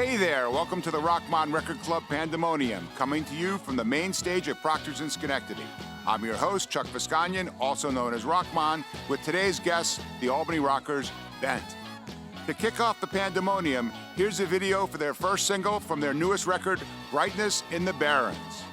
Hey there, welcome to the Rochmon Record Club Pandemonium, coming to you from the main stage at Proctor's in Schenectady. I'm your host, Chuck Visconyan, also known as Rochmon, with today's guests, the Albany rockers, Bendt. To kick off the Pandemonium, here's a video for their first single from their newest record, Brightness in the Barrens.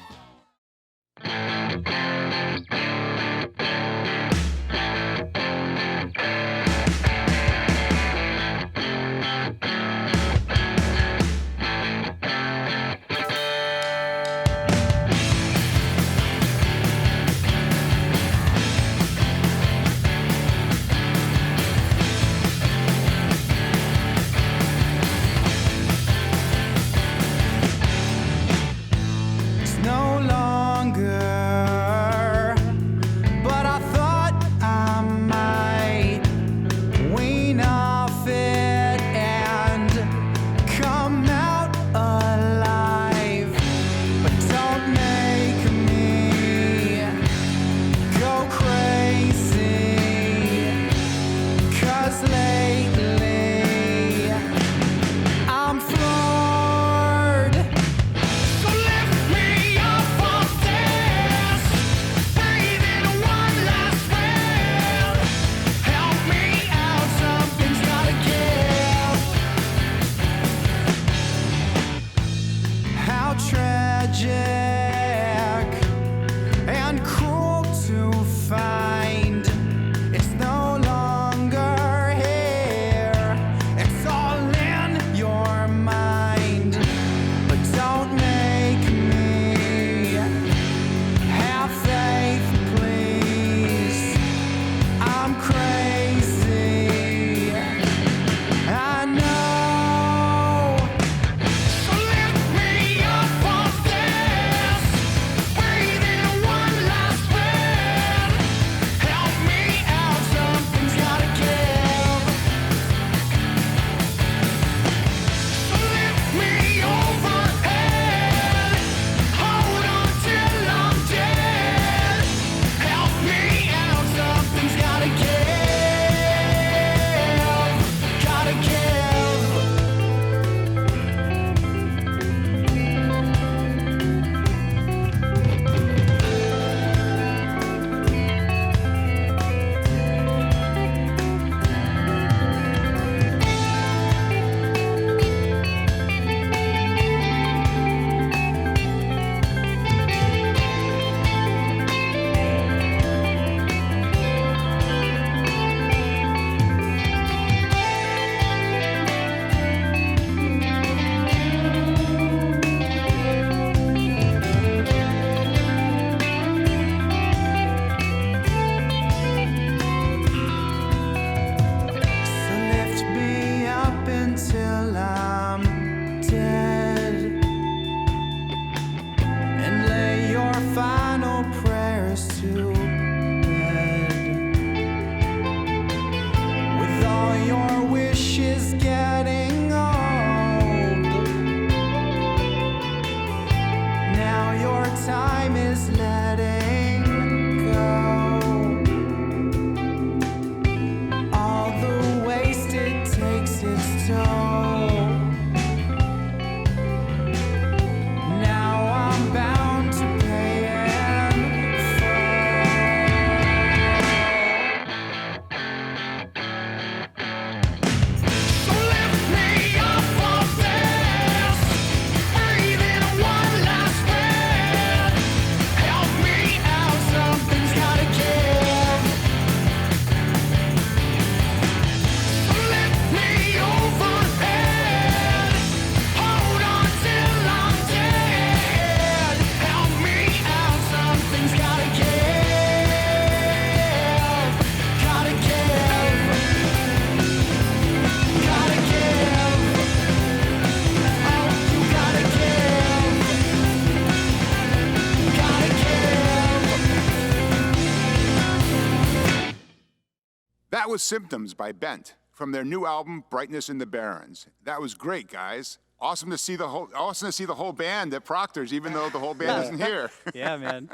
That was Symptoms by Bendt from their new album, Brightness in the Barrens. That was great, guys. Awesome to see the whole band at Proctor's, even though the whole band isn't here. Yeah, man.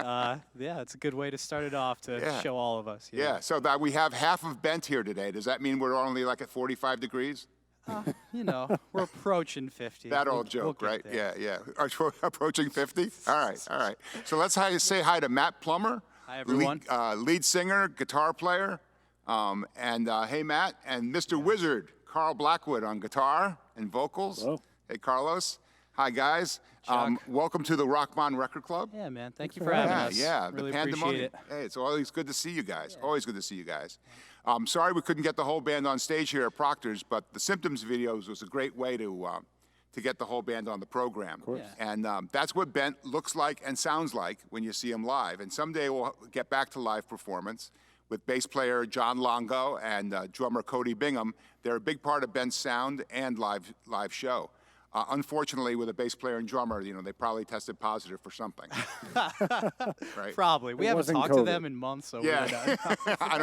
Yeah, it's a good way to start it off to show all of us. Yeah, so that we have half of Bendt here today. Does that mean we're only like at 45 degrees? You know, we're approaching 50. That We'll- old joke, we'll get right? there. Yeah. Approaching 50? All right. So let's say hi to Matt Plummer. Hi, everyone. Lead singer, guitar player. Hey, Matt. And Mr. Wizard, Carl Blackwood on guitar and vocals. Hello. Hey, Carlos. Hi, guys. Chuck. Welcome to the Rochmon Record Club. Yeah, man. Thank you for having us. Yeah, Really the appreciate Pandemonium. it. Hey, it's always good to see you guys. Always good to see you guys. Sorry we couldn't get the whole band on stage here at Proctor's, but the Symptoms videos was a great way to get the whole band on the program. Of course. Yeah. And that's what Bendt looks like and sounds like when you see him live. And someday we'll get back to live performance with bass player John Longo and drummer Cody Bingham. They're a big part of Bendt's sound and live show. Unfortunately, with a bass player and drummer, they probably tested positive for something. Right? Probably. We haven't wasn't talked to COVID. them in months, so Yeah. I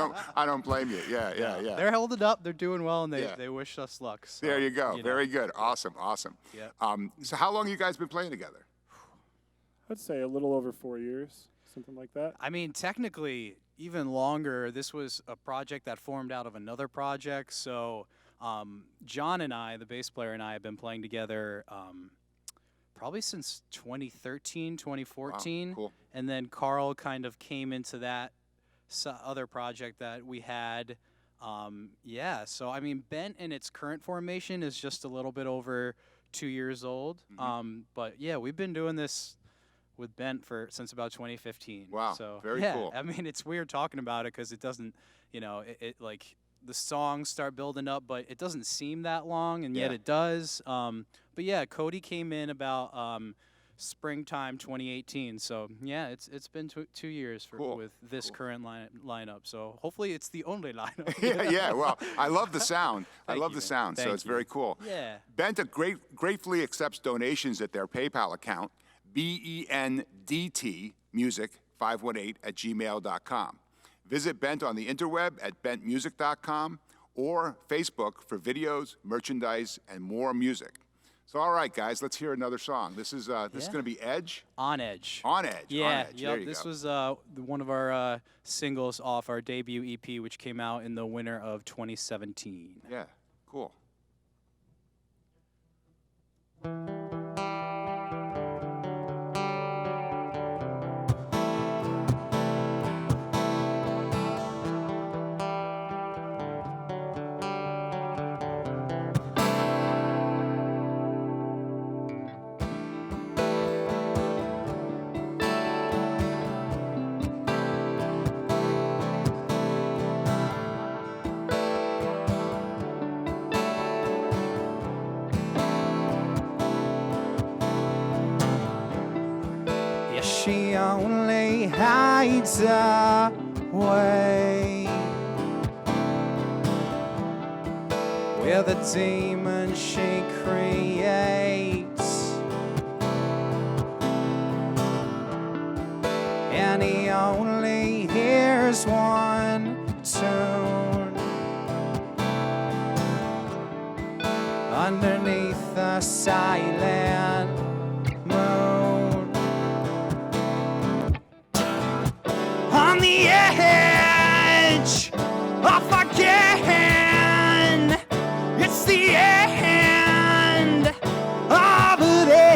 don't blame you. Yeah. They're holding up. They're doing well, and Yeah. they wish us luck. So, There you go. know. Very good. Awesome. Yeah. So how long you guys been playing together? I'd say a little over 4 years, something like that. I mean, technically, even longer. This was a project that formed out of another project. So John and I, the bass player and I, have been playing together probably since 2013, 2014. Wow, cool. And then Carl kind of came into that other project that we had. So I mean, Bendt in its current formation is just a little bit over 2 years old. Mm-hmm. But yeah, we've been doing this with Bendt since about 2015. Wow, So very yeah, cool. I mean, it's weird talking about it because it doesn't, it like the songs start building up, but it doesn't seem that long, and yet Yeah. it does. But yeah, Cody came in about springtime 2018. So yeah, it's been 2 years Cool, with this cool. current lineup. So hopefully it's the only lineup. Yeah. Well, I love the sound. I Thank love you, the man. sound. So Thank it's you. very cool. Yeah. Bendt gratefully accepts donations at their PayPal account, BENDTmusic518@gmail.com. Visit Bendt on the interweb at bentmusic.com or Facebook for videos, merchandise, and more music. So all right, guys, let's hear another song. This is going to be Edge. On Edge. On Edge. Yeah, On Edge. There you this go. was one of our singles off our debut EP, which came out in the winter of 2017. Yeah, cool. Yeah, she only hides away with the demon she creates, and he only hears one tune underneath the silent moon. On the edge of again, it's the end of this.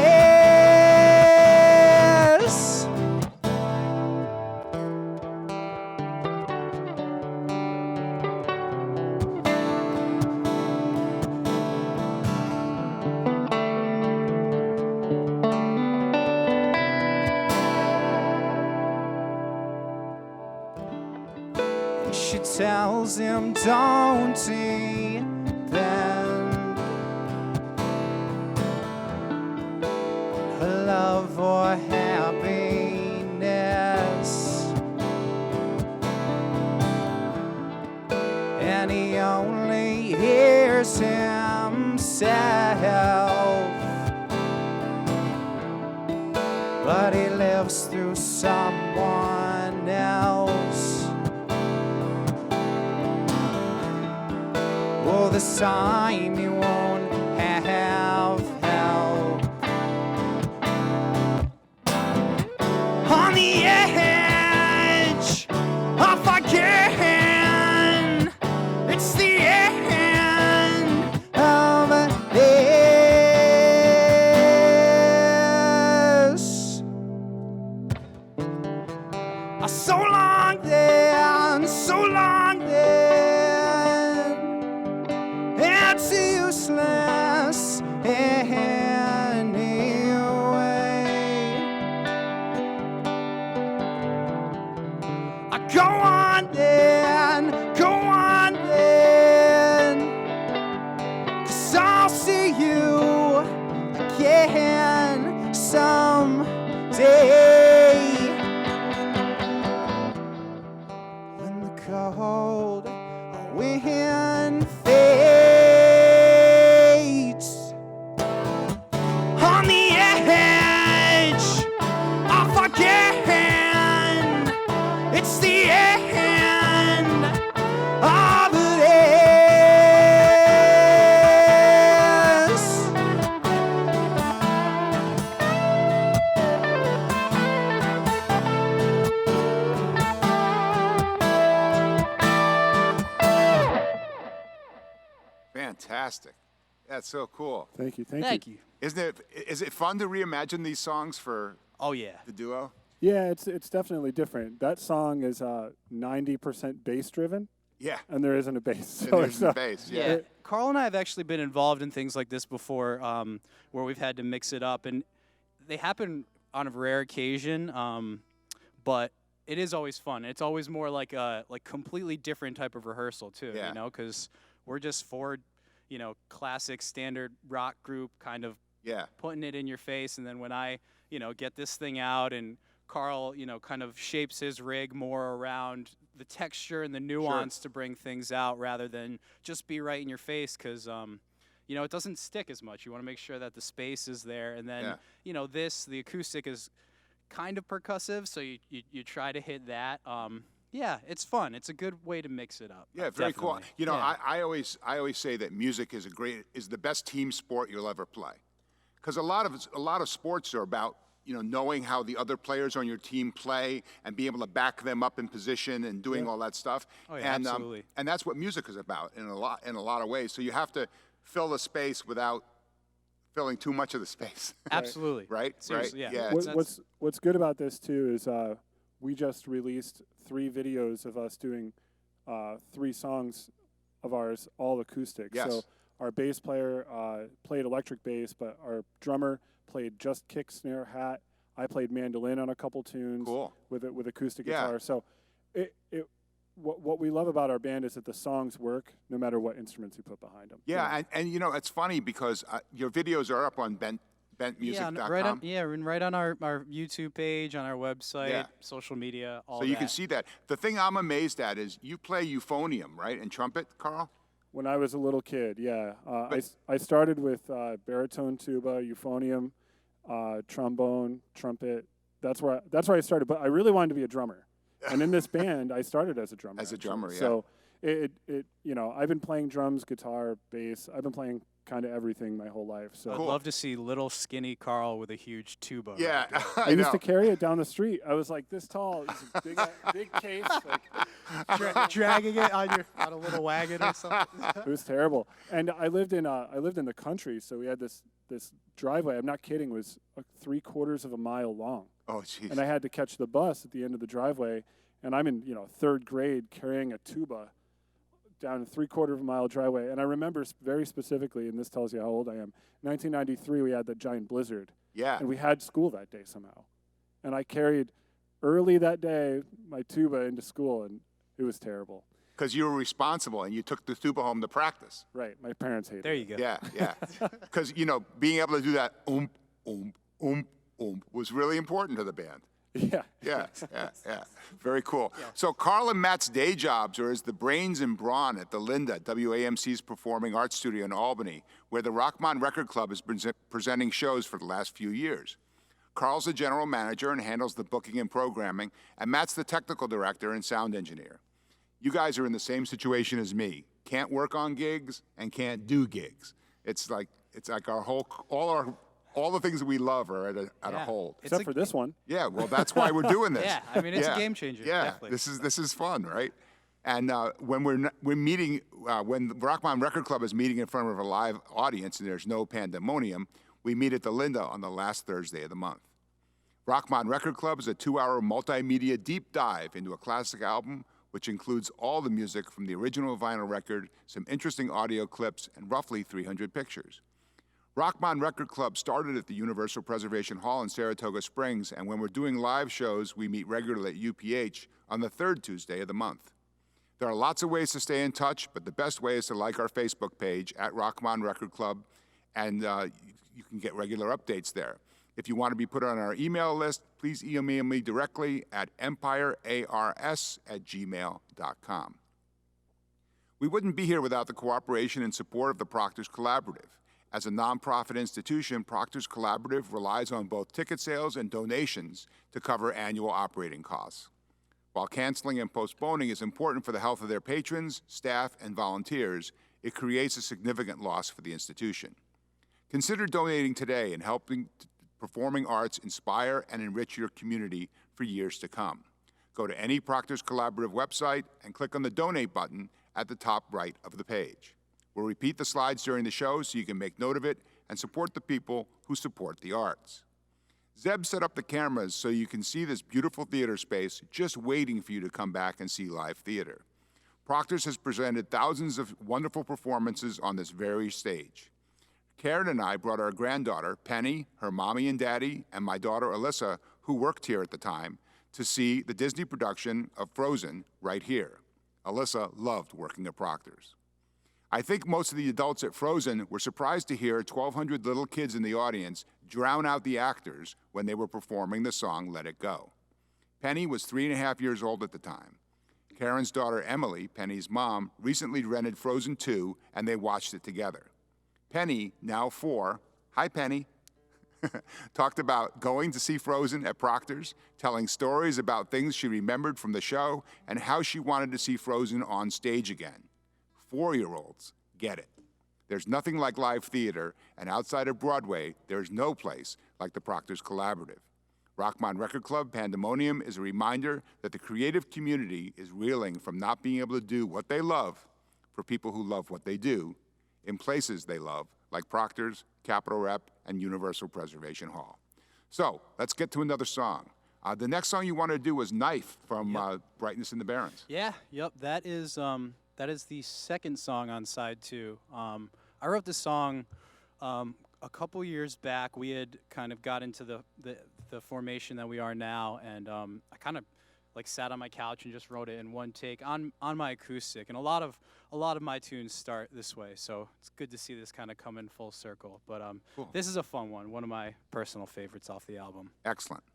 She tells him, don't he bend her love or happiness, and he only hears himself, but he lives through someone else. Oh, this time you won't have help. On the edge of again, it's the end of wind fades on the edge of again. It's the end of this. Fantastic. That's so cool. Thank you. Thank you. Is it fun to reimagine these songs for Oh yeah. the duo? Yeah, it's definitely different. That song is 90% bass driven, Yeah. and there isn't a bass. And So there's it's, the bass. Yeah. Carl and I have actually been involved in things like this before, where we've had to mix it up, and they happen on a rare occasion. But it is always fun. It's always more like a completely different type of rehearsal too. Yeah. You know, because we're just four, classic standard rock group kind of Yeah. putting it in your face, and then when I, get this thing out and Carl, kind of shapes his rig more around the texture and the nuance to bring things out rather than just be right in your face because, it doesn't stick as much. You want to make sure that the space is there. And then, the acoustic is kind of percussive, so you try to hit that. Yeah, it's fun. It's a good way to mix it up. Yeah, very cool. Definitely. I always say that music is the best team sport you'll ever play, because a lot of sports are about knowing how the other players on your team play and being able to back them up in position and doing all that stuff. Oh, yeah, absolutely. And that's what music is about in a lot of ways. So you have to fill the space without filling too much of the space. Absolutely. Right? Seriously, Right? yeah. what's good about this too is we just released 3 videos of us doing 3 songs of ours, all acoustic. Yes. So our bass player played electric bass, but our drummer played just kick, snare, hat. I played mandolin on a couple tunes Cool. with acoustic Yeah. guitar. So what we love about our band is that the songs work no matter what instruments you put behind them. Yeah, and it's funny because your videos are up on bentmusic.com. Right on our YouTube page, on our website, Yeah. social media, all So that. you can see that. The thing I'm amazed at is you play euphonium, right, and trumpet, Carl? When I was a little kid, yeah. I started with baritone tuba, euphonium, trombone, trumpet. That's where I started. But I really wanted to be a drummer. And in this band, I started as a drummer. As a drummer, yeah. So I've been playing drums, guitar, bass. I've been playing kind of everything my whole life. So I'd love to see little skinny Carl with a huge tuba. Yeah, right there. I used to carry it down the street. I was like this tall. It was a big case. Like, dragging it on a little wagon or something. it was terrible. And I lived in the country, so we had this driveway. I'm not kidding. It was like 3/4 of a mile long. Oh, jeez. And I had to catch the bus at the end of the driveway. And I'm in 3rd grade carrying a tuba down a 3/4 of a mile driveway. And I remember very specifically, and this tells you how old I am. 1993, we had that giant blizzard. Yeah. And we had school that day somehow. And I carried early that day my tuba into school, and it was terrible. Because you were responsible and you took the tuba home to practice. Right. My parents hated it. There you go. Yeah, yeah. Because, being able to do that was really important to the band. Yeah. Yeah. Very cool. Yeah. So Carl and Matt's day jobs are as the brains and brawn at the Linda, WAMC's performing arts studio in Albany, where the Rochmon Record Club has been presenting shows for the last few years. Carl's the general manager and handles the booking and programming, and Matt's the technical director and sound engineer. You guys are in the same situation as me. Can't work on gigs and can't do gigs. It's like all the things that we love are at a hold. Except for this one. Yeah, well, that's why we're doing this. Yeah, I mean, it's a game changer. Yeah, Definitely. this is fun, right? And when we're meeting, when the Rochmon Record Club is meeting in front of a live audience and there's no pandemonium, we meet at the Linda on the last Thursday of the month. Rochmon Record Club is a 2-hour multimedia deep dive into a classic album, which includes all the music from the original vinyl record, some interesting audio clips, and roughly 300 pictures. Rochmon Record Club started at the Universal Preservation Hall in Saratoga Springs, and when we're doing live shows, we meet regularly at UPH on the 3rd Tuesday of the month. There are lots of ways to stay in touch, but the best way is to like our Facebook page at Rochmon Record Club, and you can get regular updates there. If you want to be put on our email list, please email me directly at empirears@gmail.com. We wouldn't be here without the cooperation and support of the Proctors Collaborative. As a nonprofit institution, Proctors Collaborative relies on both ticket sales and donations to cover annual operating costs. While canceling and postponing is important for the health of their patrons, staff, and volunteers, it creates a significant loss for the institution. Consider donating today and helping performing arts inspire and enrich your community for years to come. Go to any Proctors Collaborative website and click on the donate button at the top right of the page. We'll repeat the slides during the show so you can make note of it and support the people who support the arts. Zeb set up the cameras so you can see this beautiful theater space just waiting for you to come back and see live theater. Proctors has presented thousands of wonderful performances on this very stage. Karen and I brought our granddaughter, Penny, her mommy and daddy, and my daughter, Alyssa, who worked here at the time, to see the Disney production of Frozen right here. Alyssa loved working at Proctors. I think most of the adults at Frozen were surprised to hear 1,200 little kids in the audience drown out the actors when they were performing the song Let It Go. Penny was 3.5 years old at the time. Karen's daughter, Emily, Penny's mom, recently rented Frozen 2, and they watched it together. Penny, now 4, hi Penny, talked about going to see Frozen at Proctors, telling stories about things she remembered from the show, and how she wanted to see Frozen on stage again. 4-year-olds get it. There's nothing like live theater, and outside of Broadway, there's no place like the Proctors Collaborative. Rochmon Record Club Pandemonium is a reminder that the creative community is reeling from not being able to do what they love for people who love what they do in places they love, like Proctors, Capitol Rep, and Universal Preservation Hall. So let's get to another song. The next song you wanted to do was Knife from Brightness in the Barrens. Yeah, yep, that is the second song on side 2. I wrote this song a couple years back. We had kind of got into the formation that we are now, and I kind of like sat on my couch and just wrote it in one take on my acoustic. And a lot of my tunes start this way, so it's good to see this kind of come in full circle. But cool. This is a fun one of my personal favorites off the album. Excellent.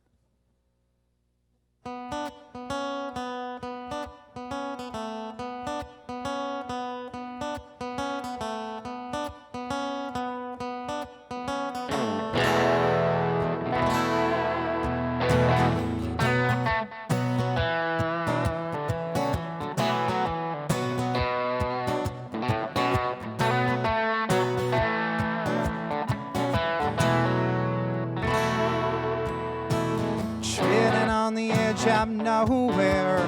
Of nowhere,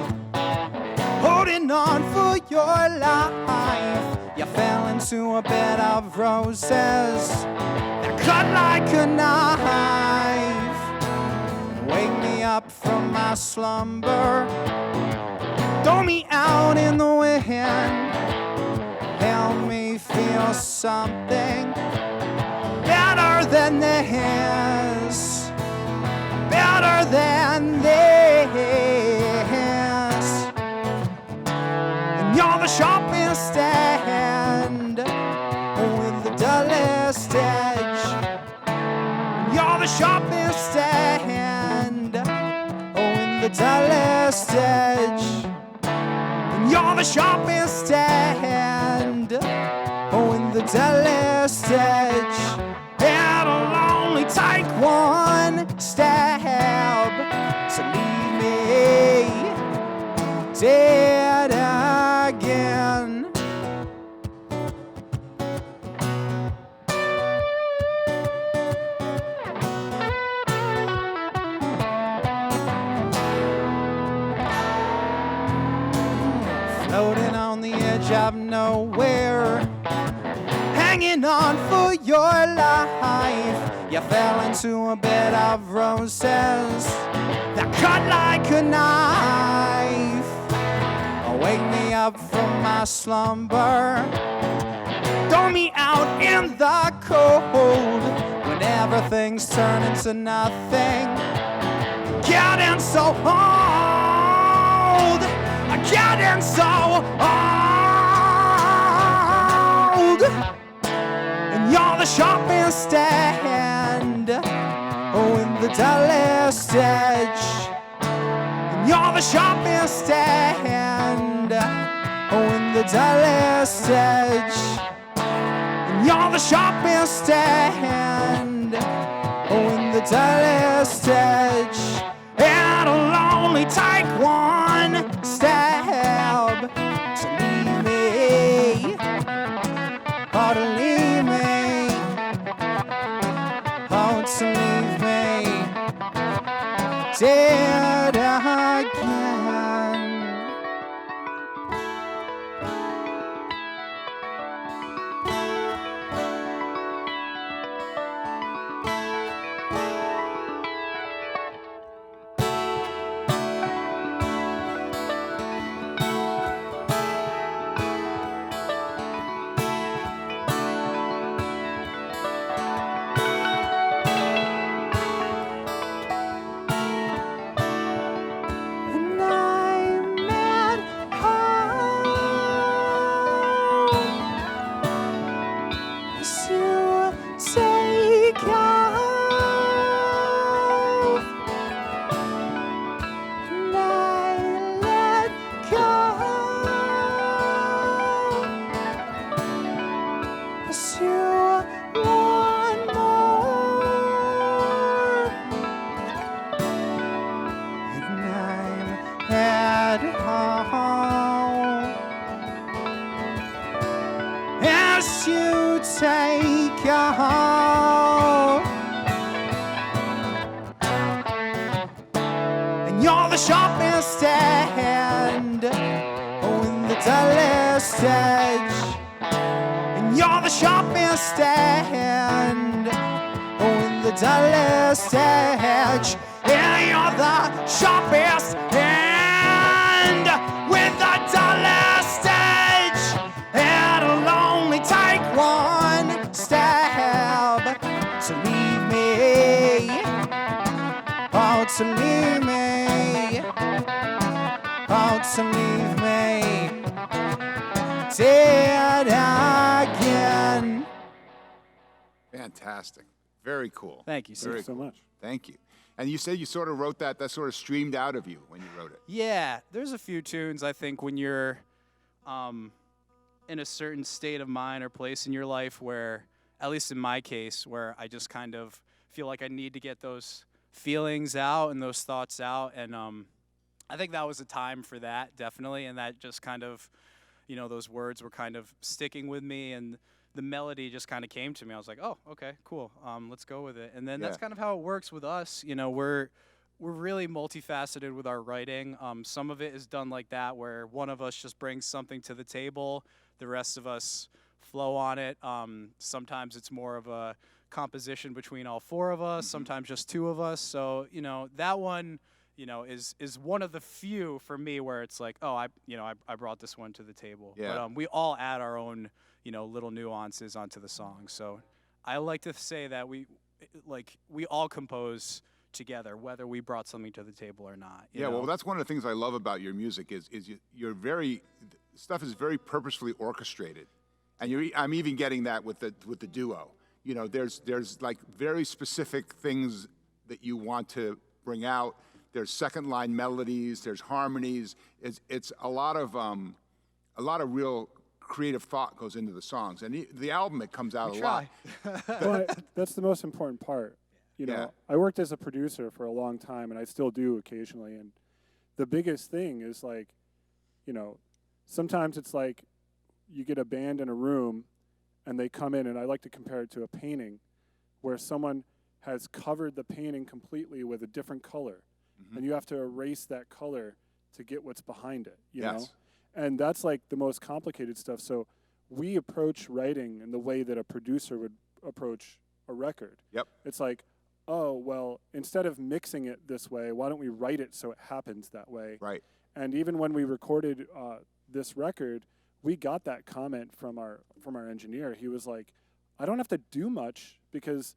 holding on for your life. You fell into a bed of roses that cut like a knife. Wake me up from my slumber, throw me out in the wind, help me feel something better than this, better than this. And you're the sharpest end with the dullest edge. You're the sharpest end with the dullest edge. And you're the sharpest end with the dullest edge. It'll only take one stab to leave me dead again. Floating on the edge of nowhere, hanging on for your life. You fell into a bed of roses that cut like a knife. Wake me up from my slumber, throw me out in the cold when everything's turning to nothing, getting so old, getting so old. And you're the sharpest end with the dullest edge. And you're the sharpest end with the the dullest edge, and you're the sharpest end. Oh, in the dullest edge, it'll only take one stab to leave me, oh, to leave me, oh, to leave me dead again. And I'm at home as you take off, and I let go as you want more, and I'm at home as you take off, and you're the sharpest end, oh, in the dullest edge, and you're the sharpest end, oh, in the dullest edge, and you're the sharpest end, with the dullest edge, it'll only take one stab to leave me, oh, to leave me, oh, to leave me dead again. Fantastic. Very cool. Thank you, sir. Very so cool. much. Thank you. And you said you sort of wrote that sort of streamed out of you when you wrote it. Yeah, there's a few tunes I think when you're in a certain state of mind or place in your life where, at least in my case, where I just kind of feel like I need to get those feelings out and those thoughts out. And I think that was a time for that, definitely. And that just kind of, you know, those words were kind of sticking with me, and the melody just kind of came to me. I was like, oh, okay, cool. Let's go with it. And then that's Yeah. kind of how it works with us. You know, we're really multifaceted with our writing. Some of it is done like that, where one of us just brings something to the table, the rest of us flow on it. Sometimes it's more of a composition between all four of us, sometimes just two of us. So, you know, that one, you know, is one of the few for me where it's like, oh, I brought this one to the table. Yeah. But we all add our own, you know, little nuances onto the song. So I like to say that we all compose together, whether we brought something to the table or not. you Yeah, know? well, that's one of the things I love about your music is you're very, stuff is very purposefully orchestrated. And I'm even getting that with the duo. You know, there's like very specific things that you want to bring out. There's second line melodies, there's harmonies. It's a lot of real creative thought goes into the songs. And the album, it comes out a lot. Well, that's the most important part. You know, Yeah. I worked as a producer for a long time, and I still do occasionally. And the biggest thing is like, you know, sometimes it's like you get a band in a room, and they come in, and I like to compare it to a painting, where someone has covered the painting completely with a different color, and you have to erase that color to get what's behind it. You know, and that's like the most complicated stuff. So we approach writing in the way that a producer would approach a record. Yep. It's like, oh, well, instead of mixing it this way, why don't we write it so it happens that way? Right. And even when we recorded this record, we got that comment from our engineer. He was like, I don't have to do much because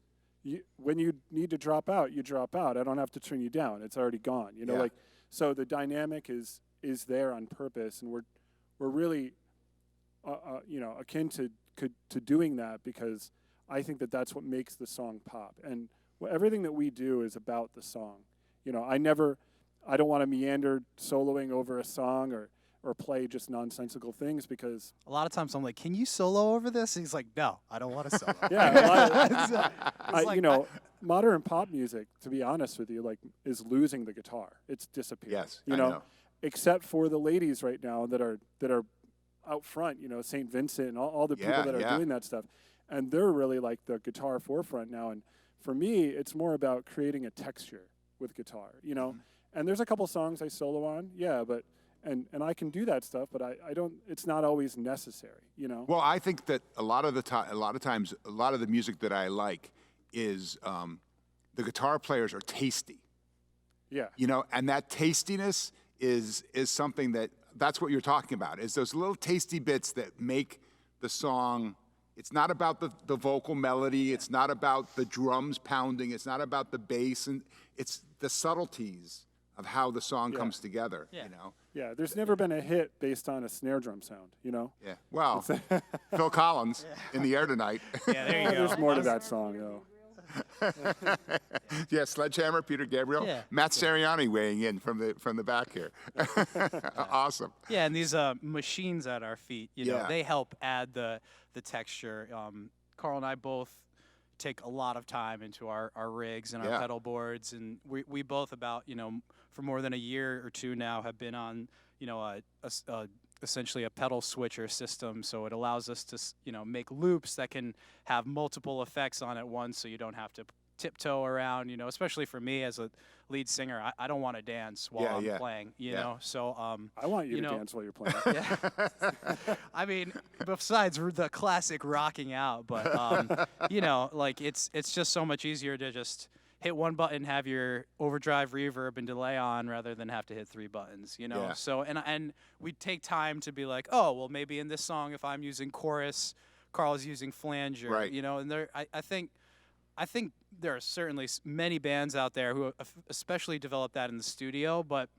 when you need to drop out, you drop out. I don't have to turn you down. It's already gone. You know, Yeah. like, so the dynamic is there on purpose, and we're really you know, akin to doing that, because I think that that's what makes the song pop. And everything that we do is about the song. You know, I don't want to meander soloing over a song or play just nonsensical things because A lot of times I'm like, can you solo over this? He's like, no, I don't want to solo. Modern pop music, to be honest with you, like is losing the guitar. It's disappearing. Yes, you I know. Except for the ladies right now that are out front. St. Vincent and all the people that are doing that stuff, and they're really like the guitar forefront now. And for me, it's more about creating a texture with guitar. And there's a couple songs I solo on, but and I can do that stuff, but I don't. It's not always necessary. Well, I think that a lot of times, a lot of the music that I like is the guitar players are tasty. Yeah. And that tastiness is something that's what you're talking about, is those little tasty bits that make the song. It's not about the vocal melody. It's not about the drums pounding. It's not about the bass. And it's the subtleties of how the song comes together, Yeah, there's never been a hit based on a snare drum sound, Yeah. Well, Phil Collins, In the Air Tonight. Yeah, there you go. There's more to that song, though. Yeah, Sledgehammer, Peter Gabriel. Yeah. Matt Sariani weighing in from the back here. Awesome. Yeah, and these machines at our feet, they help add the texture. Carl and I both take a lot of time into our rigs and our pedal boards, and we both about, for more than a year or two now have been on, essentially a pedal switcher system. So it allows us to, make loops that can have multiple effects on at once, so you don't have to tiptoe around, especially for me as a lead singer. I don't want to dance while I'm playing, know. So I want you to dance while you're playing. I mean, besides the classic rocking out, but like it's just so much easier to just hit one button, have your overdrive, reverb, and delay on, rather than have to hit 3 buttons, Yeah. So and we take time to be like, oh, well, maybe in this song, if I'm using chorus, Carl's using flanger, right. And I think there are certainly many bands out there who especially develop that in the studio, but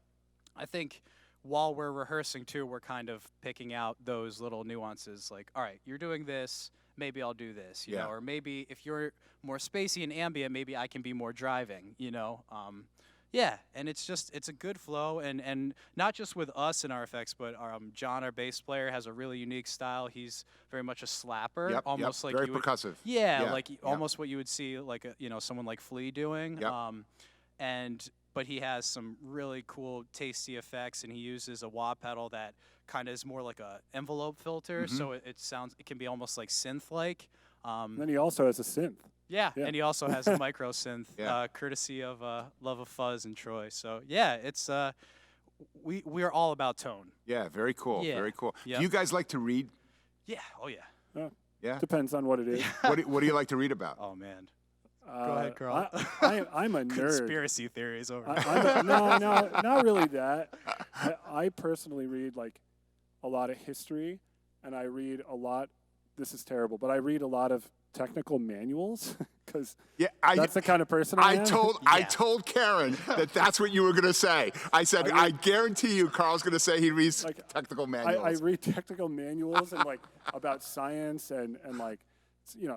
I think while we're rehearsing too, we're kind of picking out those little nuances, like, all right, you're doing this, maybe I'll do this, you know, or maybe if you're more spacey and ambient, maybe I can be more driving, and it's a good flow, and not just with us and our effects, but John, our bass player, has a really unique style. He's very much a slapper, almost like very percussive. Almost what you would see like someone like Flea doing. But he has some really cool, tasty effects, and he uses a wah pedal that kind of is more like a envelope filter, so it can be almost like synth-like. And then he also has a synth. Yeah, and he also has a micro synth, courtesy of Love of Fuzz and Troy. So it's we are all about tone. Yeah, very cool. Yeah. Very cool. Yep. Do you guys like to read? Yeah. Oh yeah. Yeah. Depends on what it is. What do you like to read about? Oh man. Go ahead, Carl. I'm a nerd. Conspiracy theories over. No, not really that. I personally read like a lot of history, and I read a lot. This is terrible, but I read a lot of technical manuals because that's the kind of person I am. I told Karen that's what you were going to say. I said, I guarantee you Carl's going to say he reads technical manuals. I read technical manuals and like about science and like,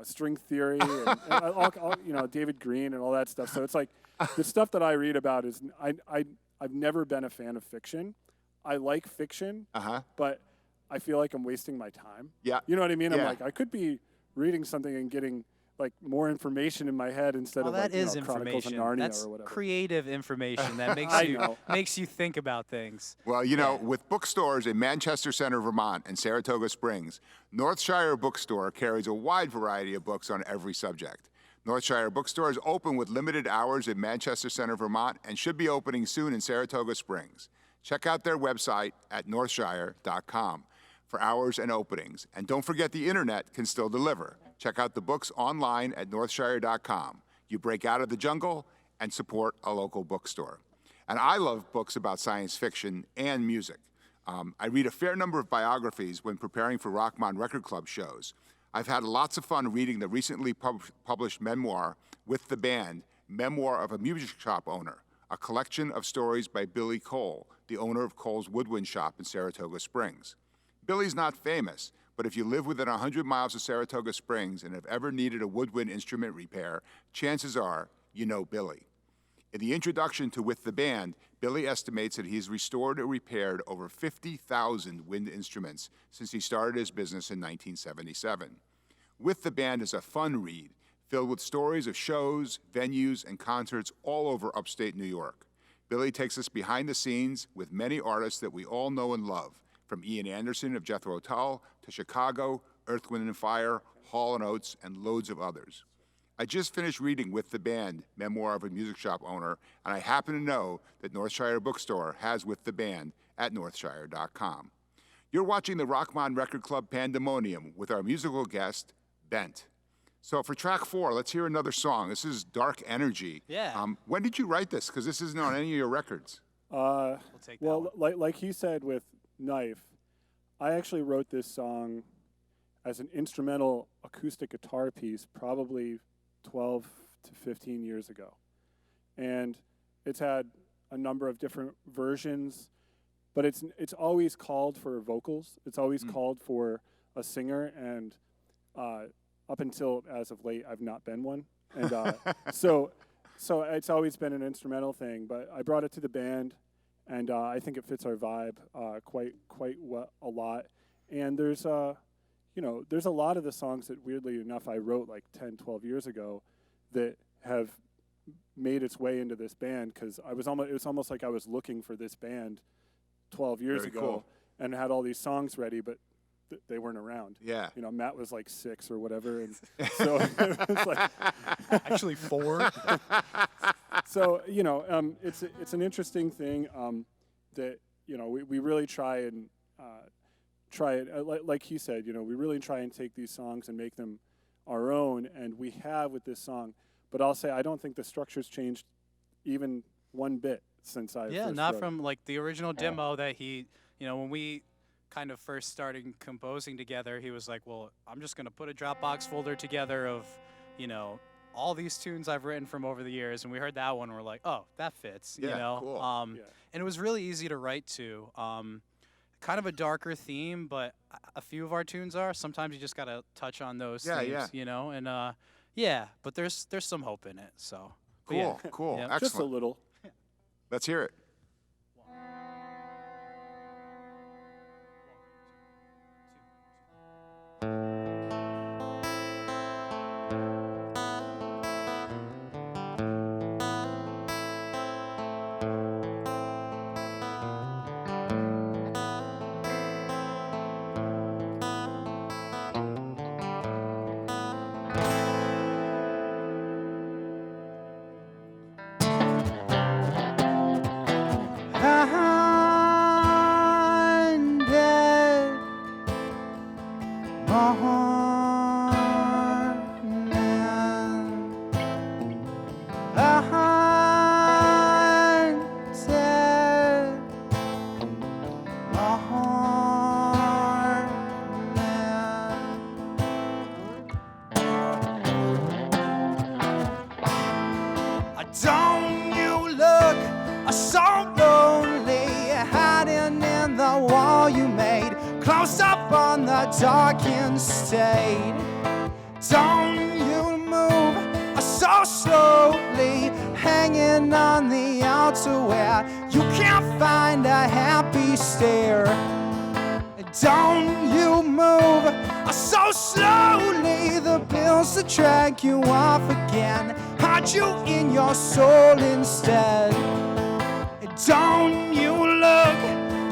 string theory and all, David Green and all that stuff. So it's like the stuff that I read about is I've never been a fan of fiction. I like fiction, but I feel like I'm wasting my time. Yeah. You know what I mean? I'm like, I could be reading something and getting like more information in my head instead of like, Chronicles of Narnia That's or whatever. Creative information that makes you think about things. Well, with bookstores in Manchester Center, Vermont, and Saratoga Springs, Northshire Bookstore carries a wide variety of books on every subject. Northshire Bookstore is open with limited hours in Manchester Center, Vermont, and should be opening soon in Saratoga Springs. Check out their website at northshire.com for hours and openings. And don't forget the internet can still deliver. Check out the books online at northshire.com. You break out of the jungle and support a local bookstore. And I love books about science fiction and music. I read a fair number of biographies when preparing for Rochmon Record Club shows. I've had lots of fun reading the recently published memoir, With the Band, Memoir of a Music Shop Owner, a collection of stories by Billy Cole, the owner of Cole's Woodwind Shop in Saratoga Springs. Billy's not famous, but if you live within 100 miles of Saratoga Springs and have ever needed a woodwind instrument repair, chances are you know Billy. In the introduction to With the Band, Billy estimates that he's restored or repaired over 50,000 wind instruments since he started his business in 1977. With the Band is a fun read, filled with stories of shows, venues, and concerts all over upstate New York. Billy takes us behind the scenes with many artists that we all know and love, from Ian Anderson of Jethro Tull to Chicago, Earth, Wind & Fire, Hall & Oates, and loads of others. I just finished reading With the Band, Memoir of a Music Shop Owner, and I happen to know that Northshire Bookstore has With the Band at northshire.com. You're watching the Rochmon Record Club Pandemonium with our musical guest, Bendt. So for track 4, let's hear another song. This is Dark Energy. Yeah. When did you write this? Because this isn't on any of your records. We'll take that one. like he said with Knife, I actually wrote this song as an instrumental acoustic guitar piece probably 12 to 15 years ago. And it's had a number of different versions, but it's always called for vocals. It's always called for a singer, and up until as of late, I've not been one. And so it's always been an instrumental thing, but I brought it to the band, and I think it fits our vibe quite a lot. And there's there's a lot of the songs that, weirdly enough, I wrote like 10, 12 years ago that have made its way into this band, because it was almost like I was looking for this band 12 years Very ago cool. and had all these songs ready, but they weren't around. Yeah. Matt was like 6 or whatever, and so it was like, Actually 4. so it's an interesting thing that we really try and try it, like he said, we really try and take these songs and make them our own, and we have with this song. But I'll say I don't think the structure's changed even one bit since I Yeah, first not wrote. from like the original demo that he, when we kind of first started composing together, he was like, well, I'm just going to put a Dropbox folder together of, all these tunes I've written from over the years. And we heard that one, and we're like, oh, that fits, Yeah, cool. Yeah. And it was really easy to write to. Kind of a darker theme, but a few of our tunes are. Sometimes you just got to touch on those themes, and but there's some hope in it. So but yeah. Cool. Yeah. Excellent. Just a little. Let's hear it. Don't you look so lonely, hiding in the wall you made, close up on the darkened state? Don't you move so slowly, hanging on the outer where you can't find a happy stare? Don't you move so slowly, the bills that drag you off again haunt you in your soul instead. Don't you look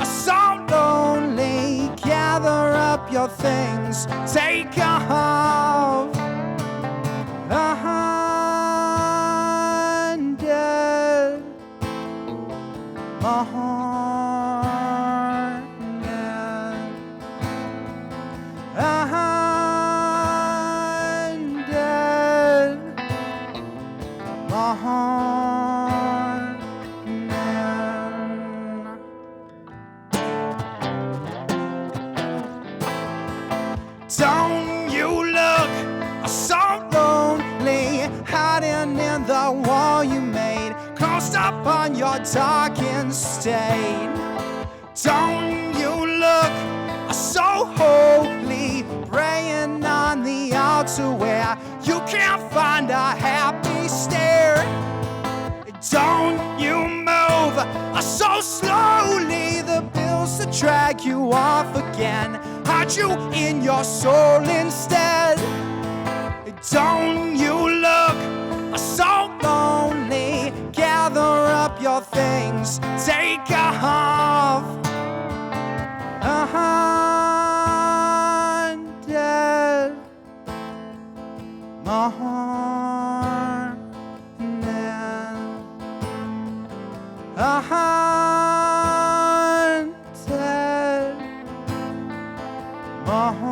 so lonely, gather up your things, take off. 100 more. Don't you look so lonely, hiding in the wall you made, closed up on your darkened state? Don't you look so holy, praying on the altar where you can't find a happy stare? Don't you move so slowly, the bills to drag you off again. Hide you in your soul instead. Don't you look so lonely, gather up your things, take off. Dead morning. Dead morning.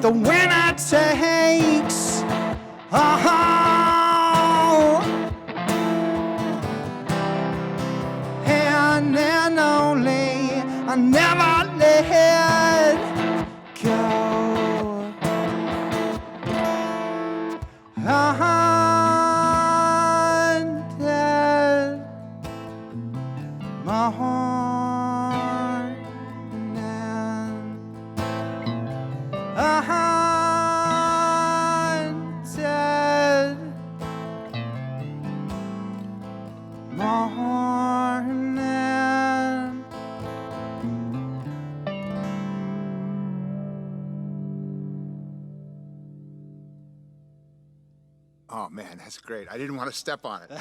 The winner takes. And then only I never let go. Dead my heart. Dead morning. Oh man, that's great. I didn't want to step on it.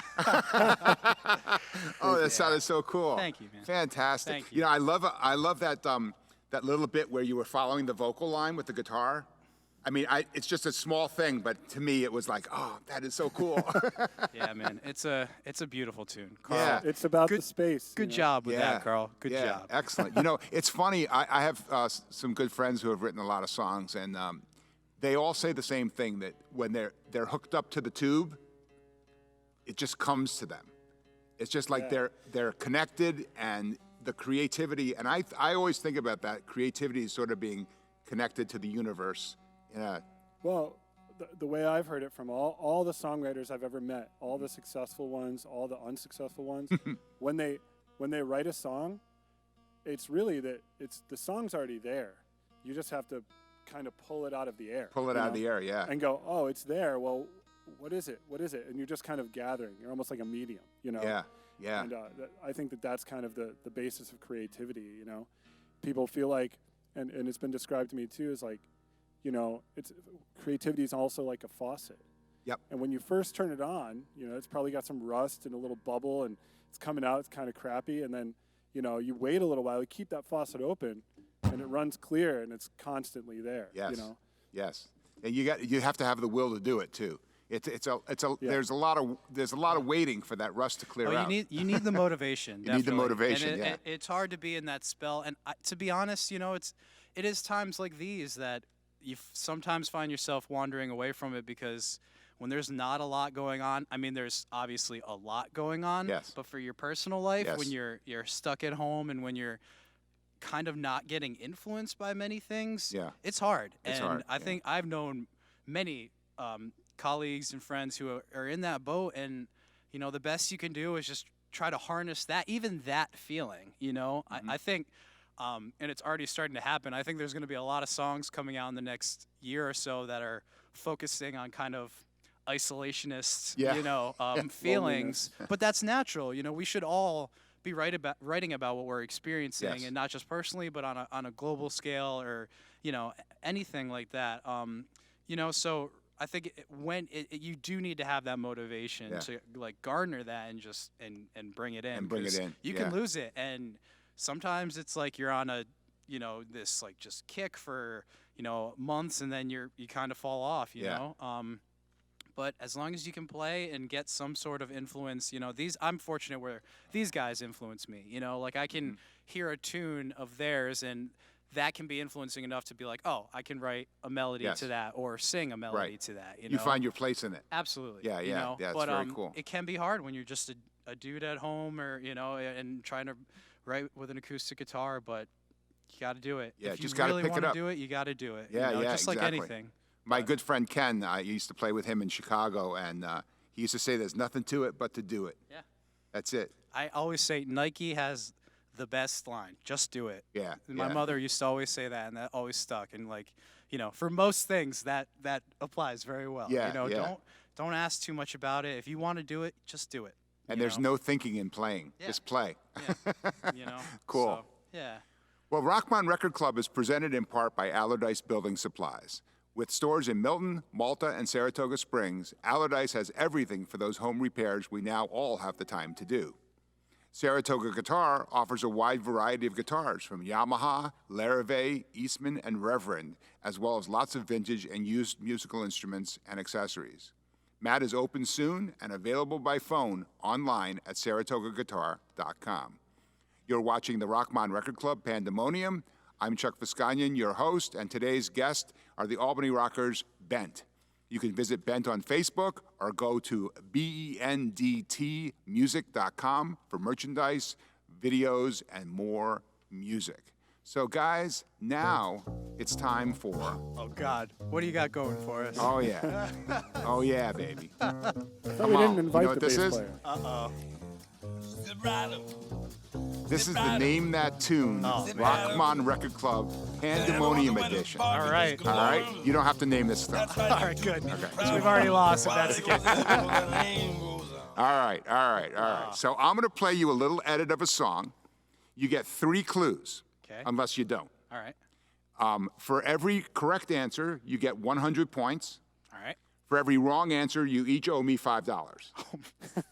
Oh, that sounded so cool. Thank you, man. Fantastic. Thank you. know, I love that that little bit where you were following the vocal line with the guitar. I mean, it's just a small thing, but to me it was like, oh, that is so cool. Yeah, man, it's a beautiful tune. Carl, Yeah. It's about Good- the space. Good you know? job with that, Carl. Good yeah, job. Excellent. You know, it's funny. I have some good friends who have written a lot of songs, and they all say the same thing, that when they're hooked up to the tube, it just comes to them. It's just like they're connected, and the creativity. And I always think about that creativity as sort of being connected to the universe. Well, the way I've heard it from all the songwriters I've ever met, all the successful ones, all the unsuccessful ones, when they write a song, it's really that the song's already there. You just have to kind of pull it out of the air. Pull it out of the air, yeah. And go, oh, it's there. Well, what is it? What is it? And you're just kind of gathering. You're almost like a medium, you know? Yeah, yeah. And I think that's kind of the basis of creativity, you know? People feel like, and it's been described to me too, as like, you know, creativity is also like a faucet. Yep. And when you first turn it on, you know, it's probably got some rust and a little bubble, and it's coming out, it's kind of crappy. And then, you know, you wait a little while, you keep that faucet open, and it runs clear, and it's constantly there. Yes. You know? Yes. And you have to have the will to do it too. There's a lot of waiting for that rust to clear out. You need the motivation. You need the definitely. motivation, And yeah. it's hard to be in that spell. And to be honest, you know, it is times like these that you sometimes find yourself wandering away from it, because when there's not a lot going on, I mean, there's obviously a lot going on. Yes. But for your personal life, Yes. when you're stuck at home and when you're kind of not getting influenced by many things, Yeah. it's hard. It's and hard, I yeah. think I've known many colleagues and friends who are in that boat, and you know, the best you can do is just try to harness that, even that feeling, you know. Mm-hmm. I think and it's already starting to happen. I think there's going to be a lot of songs coming out in the next year or so that are focusing on kind of isolationist, Yeah. you know, feelings. But that's natural. You know, we should all be writing about what we're experiencing, Yes. and not just personally, but on a global scale, or you know, anything like that. You know, so I think you do need to have that motivation to like garner that and bring it in. And bring it 'cause in, You yeah. can lose it, and sometimes it's like you're on a this like just kick for months, and then you kind of fall off, you know. But as long as you can play and get some sort of influence, I'm fortunate where these guys influence me. Like I can hear a tune of theirs, and that can be influencing enough to be like, oh, I can write a melody to that, or sing a melody to that. You find your place in it. Absolutely. Yeah, yeah, yeah. It's But very cool. it can be hard when you're just a dude at home, or and trying to write with an acoustic guitar, but you got to do it. Yeah, if just you got to really pick want it to up. do it, you got to do it. Yeah, yeah, just like anything. My good friend Ken, I used to play with him in Chicago, and he used to say, "There's nothing to it but to do it." Yeah. That's it. I always say Nike has the best line. Just do it. Yeah. My mother used to always say that, and that always stuck. And for most things, that applies very well. Yeah, Don't ask too much about it. If you want to do it, just do it. And there's no thinking in playing. Yeah. Just play. Yeah. Cool. So, yeah. Well, Rochmon Record Club is presented in part by Allardyce Building Supplies. With stores in Milton, Malta, and Saratoga Springs, Allardyce has everything for those home repairs we now all have the time to do. Saratoga Guitar offers a wide variety of guitars from Yamaha, Larrivee, Eastman, and Reverend, as well as lots of vintage and used musical instruments and accessories. Matt is open soon and available by phone online at saratogaguitar.com. You're watching the Rochmon Record Club Pandemonium. I'm Chuck Visconyan, your host, and today's guests are the Albany rockers Bendt. You can visit Bendt on Facebook or go to bendtmusic.com for merchandise, videos, and more music. So, guys, now it's time for... Oh, God. What do you got going for us? Oh, yeah. Oh, yeah, baby. I thought we didn't invite the bass player. Uh-oh. This is the Name That Tune, Rochmon Record Club Pandemonium Edition. All right. All right? You don't have to name this stuff. All right, good. So we've already lost if that's the case. All right. So I'm going to play you a little edit of a song. You get 3 clues, unless you don't. All right. For every correct answer, you get 100 points. All right. For every wrong answer, you each owe me $5.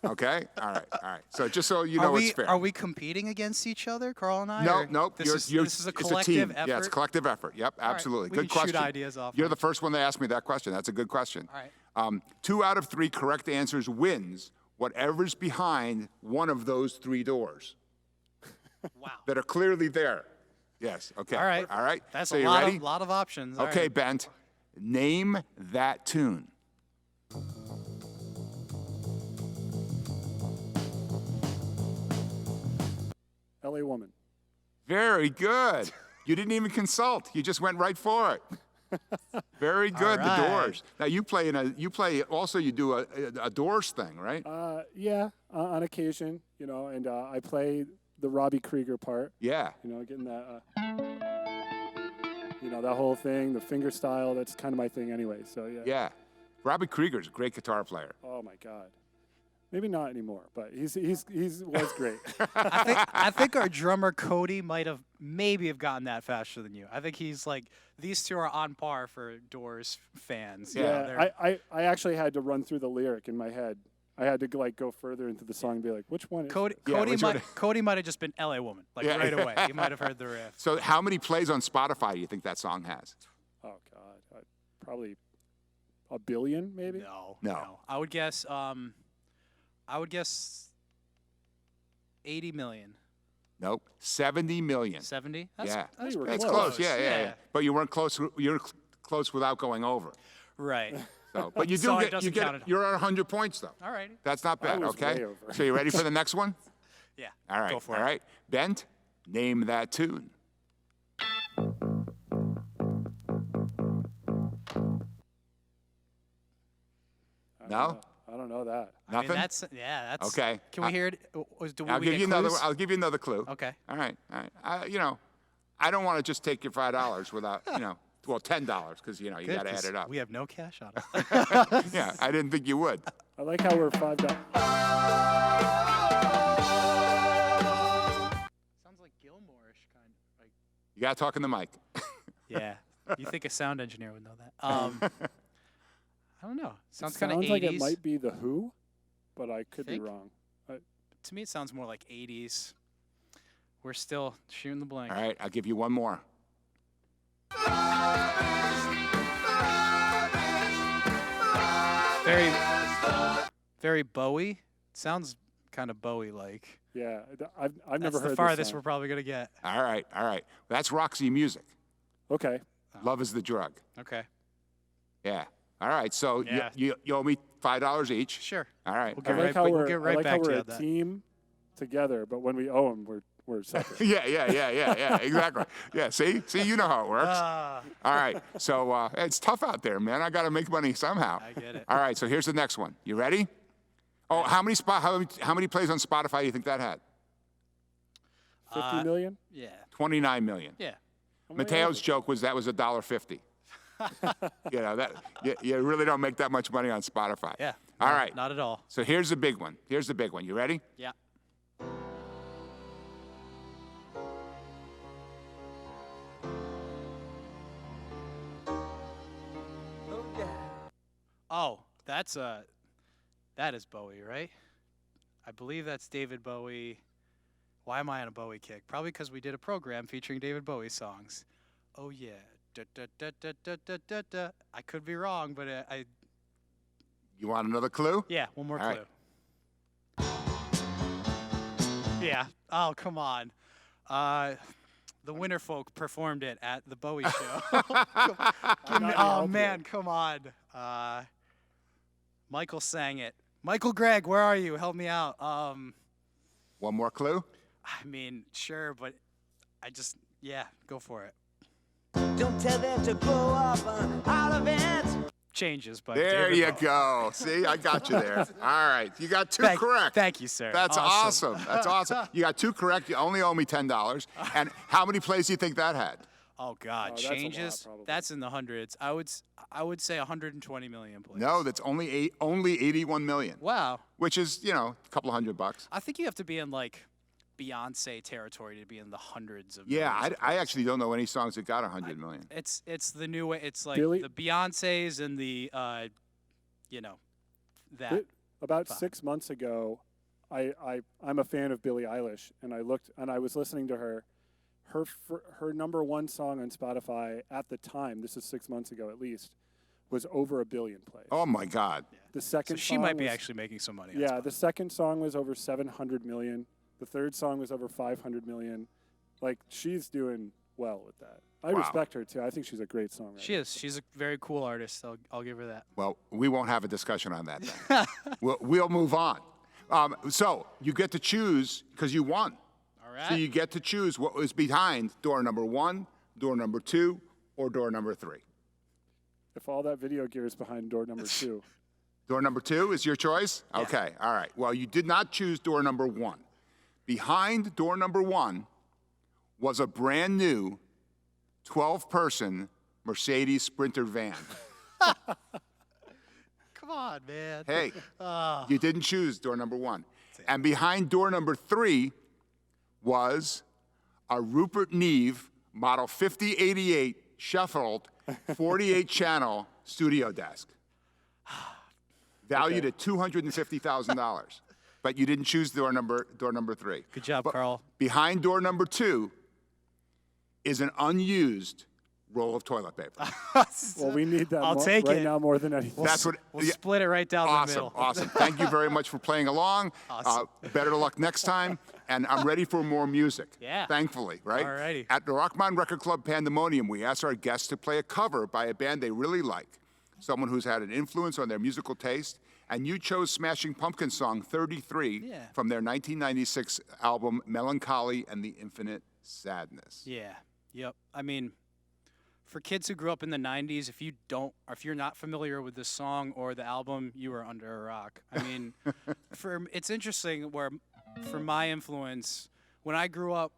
Okay? All right. So just so you know it's fair. Are we competing against each other, Carl and I? No. This is a collective effort? Yeah, it's a collective effort. Yep, absolutely. We Good can question. shoot ideas off. You're the first one to ask me that question. That's a good question. All right. 2 out of 3 correct answers wins whatever's behind one of those 3 doors. Wow. That are clearly there. Yes, okay. All right. That's so a you lot ready? of options. Okay, All right. Bendt. Name that tune. LA Woman. Very good. You didn't even consult. You just went right for it. Very good. All right. The Doors. Now you play also you do a Doors thing, right? Yeah, on occasion, and I play the Robbie Krieger part. Yeah. Getting that, that whole thing, the finger style. That's kind of my thing anyway. So yeah. Yeah. Robbie Krieger's a great guitar player. Oh my God. Maybe not anymore, but he was great. I think our drummer Cody maybe have gotten that faster than you. I think he's like, these two are on par for Doors fans. Yeah, I actually had to run through the lyric in my head. I had to go further into the song and be like, which one is Cody might have just been LA Woman, right away. He might have heard the riff. So how many plays on Spotify do you think that song has? Oh God, probably 1 billion, maybe. No. I would guess 80 million. Nope. 70 million. 70? That's close. close. Yeah. But you weren't close. You're close without going over. Right. So, but you do So it get doesn't count at all. you're at 100 points though. All right. That's not bad. was Okay. way over. So you ready for the next one? Yeah. All right. Go for All it. right. Bendt, name that tune. No? I don't know that. Nothing? That's Okay. Can we hear it? I'll give you another clue. Okay. All right. I don't want to just take your $5 without, well, $10 because, you got to add it up. We have no cash on us. Yeah, I didn't think you would. I like how we're $5. Sounds like Gilmore-ish kind of. Like. You got to talk in the mic. Yeah. You think a sound engineer would know that. I don't know. Sounds kind of 80s. Sounds like it might be The Who, but I could be wrong. To me, it sounds more like 80s. We're still shooting the blank. All right, I'll give you one more. Very, very Bowie. Sounds kind of Bowie-like. Yeah, I've never That's heard the farthest this song. we're probably gonna get. All right. That's Roxy Music. Okay. Love is the drug. Okay. Yeah. All right. So Yeah. you owe me $5 each. Sure. All right. We'll I get like right, how we'll we're, get right I like back how to we're you a on that. team together, but when we owe them, we're separate. Yeah. Exactly. Yeah. See, you know how it works. Ah, All right. So it's tough out there, man. I got to make money somehow. I get it. All right. So here's the next one. You ready? Oh, how many plays on Spotify do you think that had? 50 million? Yeah. 29 million. Yeah. Mateo's joke was that was $1.50. You know that you really don't make that much money on Spotify. Yeah. All No, right. Not at all. So here's the big one. You ready? Yeah. Oh, that is Bowie, right? I believe that's David Bowie. Why am I on a Bowie kick? Probably because we did a program featuring David Bowie songs. Oh yeah. Da, da, da, da, da, da, da, da. I could be wrong, but You want another clue? yeah, one more All clue. right. Yeah. Oh, come on. The Winterfolk performed it at the Bowie show. Oh man, come on. Michael sang it. Michael Gregg, where are you? Help me out. One more clue? I mean, sure, but yeah, go for it. Don't tell them to blow up out of it. Changes, but There David you Bowie. go. See, I got you there. All right. You got two correct. Thank you, sir. That's awesome. That's awesome. You got two correct. You only owe me $10. And how many plays do you think that had? Oh God, Oh, that's a lot, changes. probably. That's in the hundreds. I would say 120 million plays. No, that's only 81 million, Wow. which is, a couple of $100. I think you have to be in like Beyonce territory to be in the hundreds of. Yeah, millions of I plays. actually don't know any songs that got 100 million. It's the new way. It's like Billy- the Beyoncés and the that. About Fine. 6 months ago, I'm a fan of Billie Eilish, and I was listening to her. Her number one song on Spotify at the time, this is 6 months ago at least, was over 1 billion plays. Oh, my God. The So second she song might be was- actually making some money. on Yeah, Spotify. the second song was over 700 million. The third song was over 500 million. Like, she's doing well with that. I Wow. respect her too. I think she's a great songwriter. She is. She's a very cool artist. I'll give her that. Well, we won't have a discussion on that then. we'll move on. So you get to choose, because you won. All right. So you get to choose what was behind door number 1, door number 2, or door number 3. If all that video gear is behind door number 2. Door number 2 is your choice? Yeah. Okay, all right. Well, you did not choose door number 1. Behind door number 1 was a brand new 12-person Mercedes Sprinter van. Come on, man. Hey, Oh. you didn't choose door number 1. And behind door number 3 was a Rupert Neve model 5088 Sheffield 48-channel studio desk, valued at $250,000. But you didn't choose door number 3. Good job, But Carl. Behind door number 2 is an unused roll of toilet paper. Well, we need that I'll mo- take right it. now more than anything. That's what. We'll yeah, split it right down the awesome, middle. awesome. Thank you very much for playing along. Awesome. Better luck next time. And I'm ready for more music. Yeah. Thankfully, right? Alrighty. At the Rochmon Record Club Pandemonium, we asked our guests to play a cover by a band they really like, someone who's had an influence on their musical taste. And you chose Smashing Pumpkins' song 33 Yeah. from their 1996 album Melancholy and the Infinite Sadness. Yeah. Yep. I mean, for kids who grew up in the 90s, if you're not familiar with this song or the album, you are under a rock. I mean, it's interesting where for my influence, when I grew up,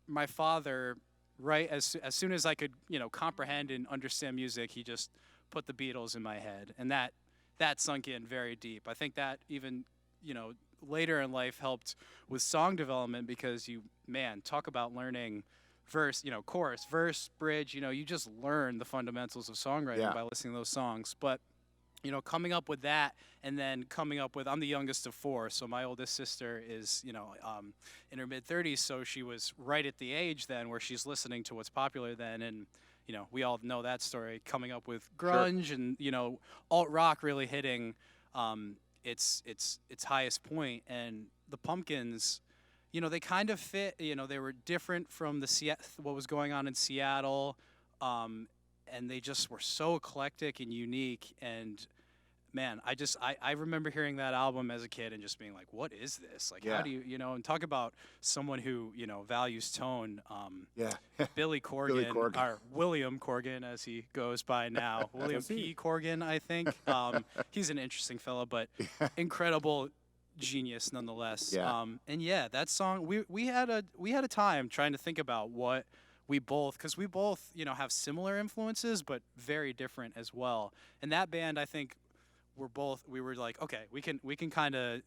my father, right as soon as I could, comprehend and understand music, he just put the Beatles in my head, and that sunk in very deep. I think that even, later in life helped with song development because talk about learning verse, chorus, verse, bridge, you just learn the fundamentals of songwriting Yeah. by listening to those songs. But, coming up with that and then coming up with, I'm the youngest of 4, so my oldest sister is, in her mid-30s, so she was right at the age then where she's listening to what's popular then, and, we all know that story, coming up with grunge and, alt rock really hitting its highest point. And the Pumpkins, you know, they kind of fit. You know, they were different from what was going on in Seattle, and they just were so eclectic and unique. And man, I remember hearing that album as a kid and just being like, what is this? Like, how do you know, and talk about someone who, you know, values tone. Billy Corgan, or William Corgan, as he goes by now. William P. Corgan, I think. He's an interesting fellow, but incredible genius nonetheless. And yeah, that song, we had a time trying to think about what because we both, you know, have similar influences, but very different as well. And that band, I think, we were like, okay, we can kind of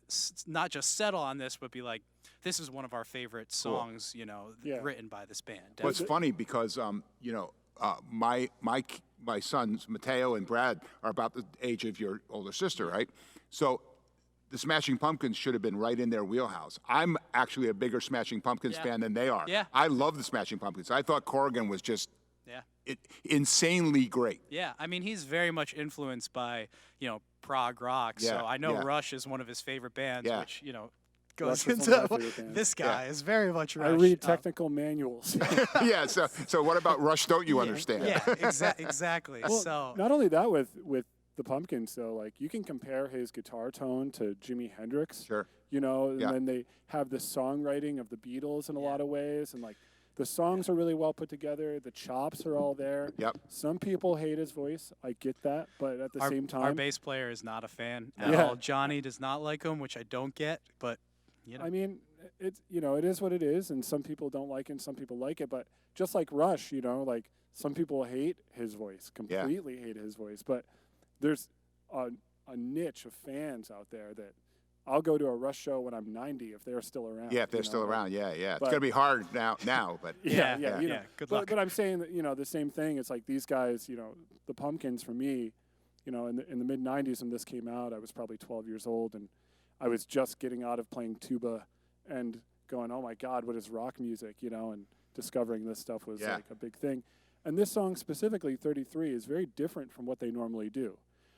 not just settle on this, but be like, this is one of our favorite songs, you know, written by this band. Well, it's funny because, you know, my sons, Mateo and Brad, are about the age of your older sister, right? So the Smashing Pumpkins should have been right in their wheelhouse. I'm actually a bigger Smashing Pumpkins fan than they are. Yeah. I love the Smashing Pumpkins. I thought Corrigan was just insanely great. Yeah, I mean, he's very much influenced by, you know, prog rock. So I know Rush is one of his favorite bands, which, you know, goes into this guy is very much Rush. I read technical manuals. So what about Rush Don't You Understand? Yeah, exactly. Well, so not only that, with the Pumpkins, though, like, you can compare his guitar tone to Jimi Hendrix. Sure. You know, and then they have the songwriting of the Beatles in a lot of ways, and like the songs are really well put together. The chops are all there. Yep. Some people hate his voice. I get that, but at the same time, our bass player is not a fan at all. Johnny does not like him, which I don't get, but you know. I mean, it's, you know, it is what it is, and some people don't like it, and some people like it. But just like Rush, you know, like some people hate his voice, completely hate his voice. But there's a niche of fans out there that I'll go to a Rush show when I'm 90 if they're still around. Yeah, if they're still around, It's going to be hard now, but you know, good luck. But I'm saying that, you know, the same thing. It's like these guys, you know, the Pumpkins for me, you know, in the mid 90s when this came out, I was probably 12 years old, and I was just getting out of playing tuba and going, oh my God, what is rock music, you know, and discovering this stuff was like a big thing. And this song specifically, 33, is very different from what they normally do.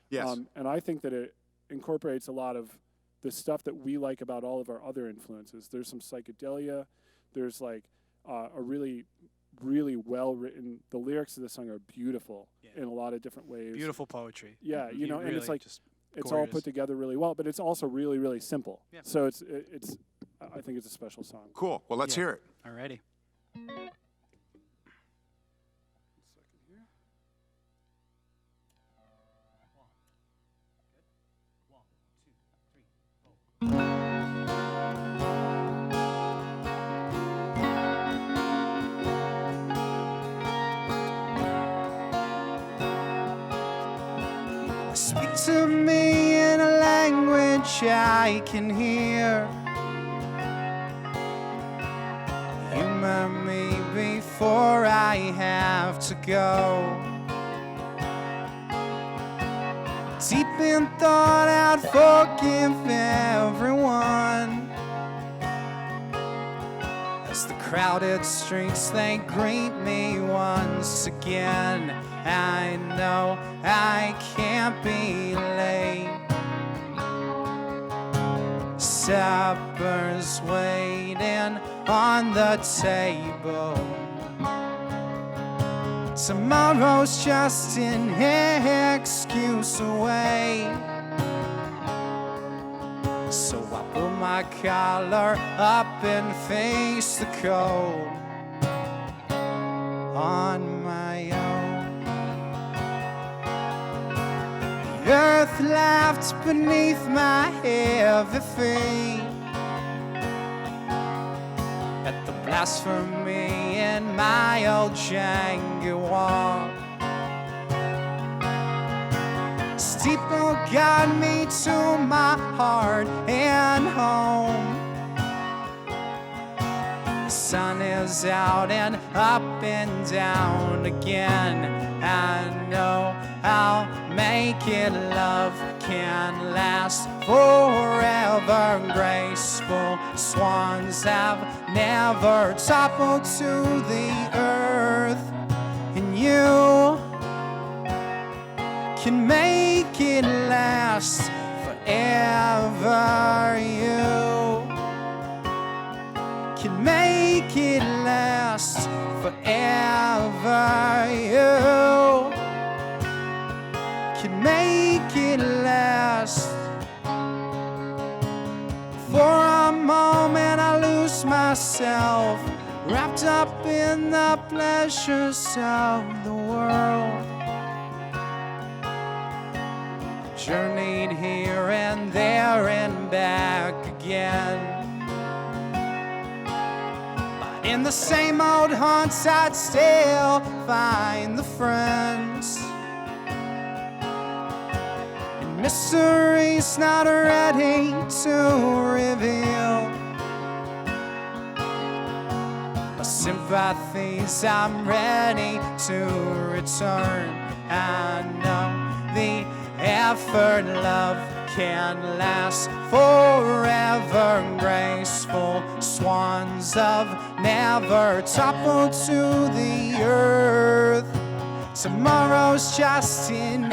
Yes. And I think that it incorporates a lot of the stuff that we like about all of our other influences. There's some psychedelia. There's like a really, really well written. The lyrics of the song are beautiful in a lot of different ways. Beautiful poetry. Yeah, you know, really, and it's like it's gorgeous. all put together really well, but it's also really, really simple. Yeah. So it's I think it's a special song. Cool. Well, let's hear it. Alrighty. Speak to me in a language I can hear. Humor me before I have to go. Deep in thought, I'd forgive everyone. As the crowded streets, they greet me once again. I know I can't be late. Supper's waiting on the table. Tomorrow's just an excuse away. So I pull my collar up and face the cold on my own. The earth laughed beneath my heavy feet at the blasphemy in my old janky walk. Steeple got me to my heart and home. The sun is out and up and down again. I know I'll make it. Love can last forever. Graceful swans have never toppled to the earth, and you can make it last forever. You can make it last forever. You can make it last. For a moment I lose myself, wrapped up in the pleasures of the world. Journeyed here and there and back again. But in the same old haunts I'd still find the friends. And mysteries not ready to reveal. But sympathies I'm ready to return. I know the effort love can last forever. Graceful swans of never topple to the earth. Tomorrow's just an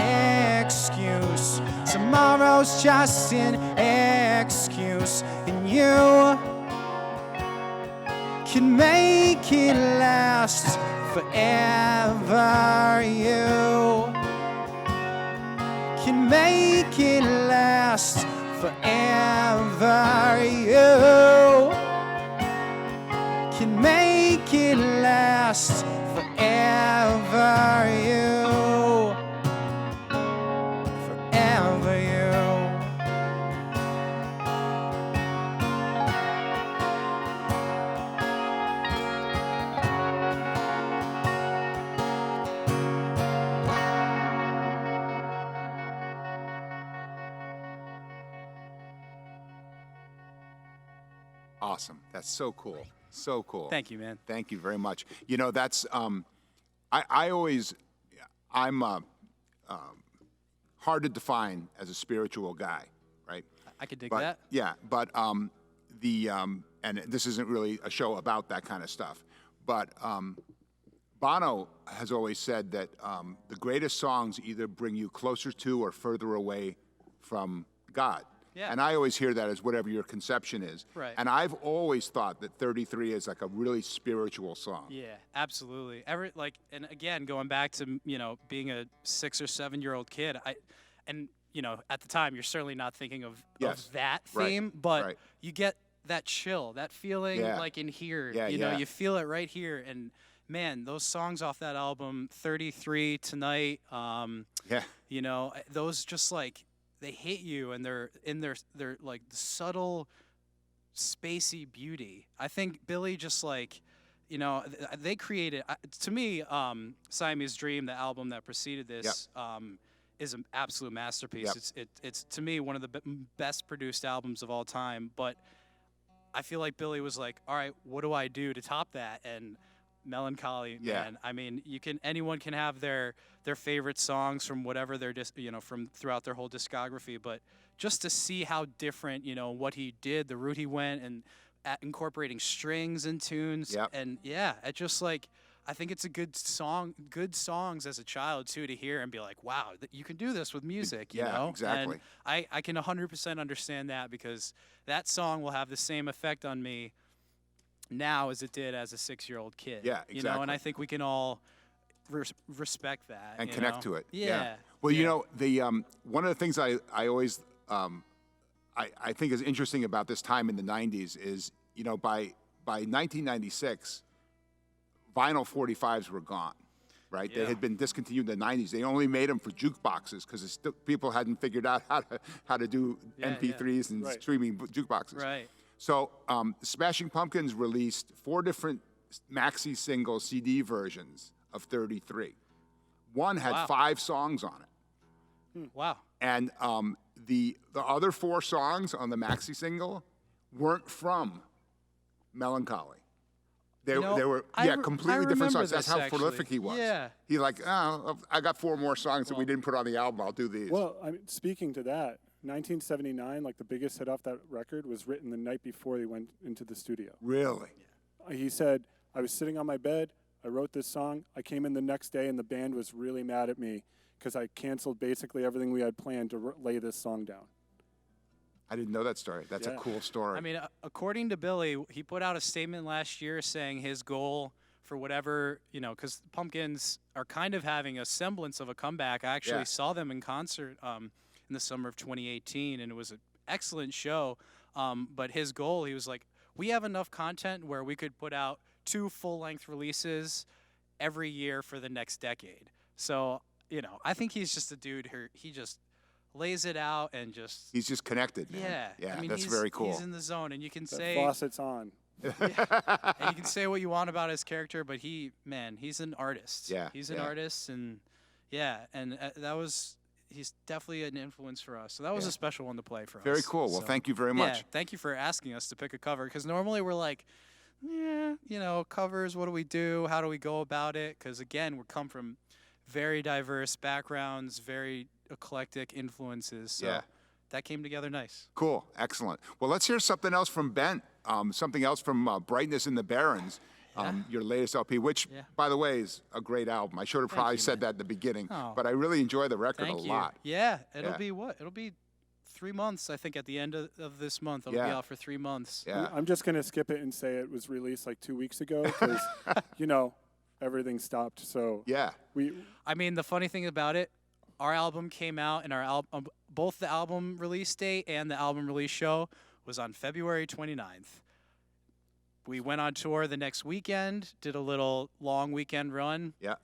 excuse. Tomorrow's just an excuse. And you can make it last forever. You can make it last forever. You can make it last forever. You forever. You. Awesome. That's so cool. So cool. Thank you, man. Thank you very much. You know, that's I always I'm hard to define as a spiritual guy, right? I could dig But that. yeah, but and this isn't really a show about that kind of stuff, but Bono has always said that the greatest songs either bring you closer to or further away from God. Yeah. And I always hear that as whatever your conception is. Right. And I've always thought that 33 is like a really spiritual song. Yeah, absolutely. And again, going back to, being a 6 or 7 year old kid, at the time, you're certainly not thinking of that Right. theme, but Right. you get that chill, that feeling Yeah. like in here, Yeah, you feel it right here. And man, those songs off that album, 33, Tonight, Yeah. those just like, they hit you, and they're like the subtle, spacey beauty. I think Billy just like, they created, to me, Siamese Dream, the album that preceded this, is an absolute masterpiece. Yep. It's to me one of the best produced albums of all time. But I feel like Billy was like, all right, what do I do to top that? And Melancholy, Yeah. man. I mean, anyone can have their favorite songs from whatever they're just, from throughout their whole discography, but just to see how different, what he did, the route he went, and incorporating strings and tunes, Yep. and it just like, I think it's a good songs as a child too, to hear and be like, wow, you can do this with music, you know? Exactly. And I can 100% understand that, because that song will have the same effect on me now as it did as a 6-year-old kid. Yeah, exactly. And I think we can all respect that And connect to it. Yeah. Well, the one of the things I always I think is interesting about this time in the 90s is, by 1996, vinyl 45s were gone, right? They Yeah. had been discontinued in the 90s. They only made them for jukeboxes because people hadn't figured out how to do MP3s and Right. streaming jukeboxes. Right. So Smashing Pumpkins released 4 different maxi single CD versions of 33. One had Wow. 5 songs on it. Wow. And the other 4 songs on the maxi single weren't from Melancholy. They were I completely different remember songs. That's this, how actually. prolific he was. Yeah. He like, I got 4 more songs that we didn't put on the album. I'll do these. Well, I mean, speaking to that, 1979, like the biggest hit off that record, was written the night before he went into the studio. Really? He said, I was sitting on my bed, I wrote this song, I came in the next day, and the band was really mad at me because I canceled basically everything we had planned to lay this song down. I didn't know that story. That's a Yeah. cool story. I mean, according to Billy, he put out a statement last year saying his goal for whatever, because Pumpkins are kind of having a semblance of a comeback. I actually Yeah. saw them in concert in the summer of 2018, and it was an excellent show. But his goal, he was like, we have enough content where we could put out 2 full-length releases every year for the next decade. So, I think he's just a dude who he just lays it out and just He's just connected, man. yeah. Yeah, I mean, that's he's, very cool. He's in the zone, and you can The say faucet's on. and you can say what you want about his character, but he's an artist. Yeah, He's an yeah. artist, and he's definitely an influence for us. So that was Yeah. a special one to play for us. Very cool. Well, So, thank you very much. Yeah, thank you for asking us to pick a cover, because normally we're like, covers, what do we do? How do we go about it? Because, again, we come from very diverse backgrounds, very eclectic influences. So Yeah. that came together nice. Cool. Excellent. Well, let's hear something else from Bendt. Something else from Brightness in the Barrens, your latest LP, which, Yeah. by the way, is a great album. I should have probably you, said man. that at the beginning, Oh. but I really enjoy the record Thank a you. lot. Yeah, it'll Yeah. be what? It'll be 3 months, I think, at the end of this month. It'll be Yeah. out for 3 months. Yeah. I'm just going to skip it and say it was released like 2 weeks ago because, everything stopped. So Yeah. I mean, the funny thing about it, our album came out, and our album, both the album release date and the album release show was on February 29th. We went on tour the next weekend, did a little long weekend run, Yeah.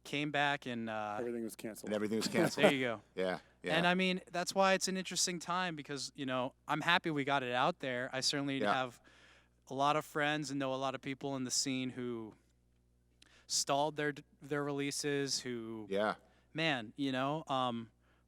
came back, and everything was canceled. And everything was canceled. there you go. Yeah. Yeah. And I mean, that's why it's an interesting time because, I'm happy we got it out there. I certainly Yeah. have a lot of friends and know a lot of people in the scene who stalled their releases, who, yeah. man,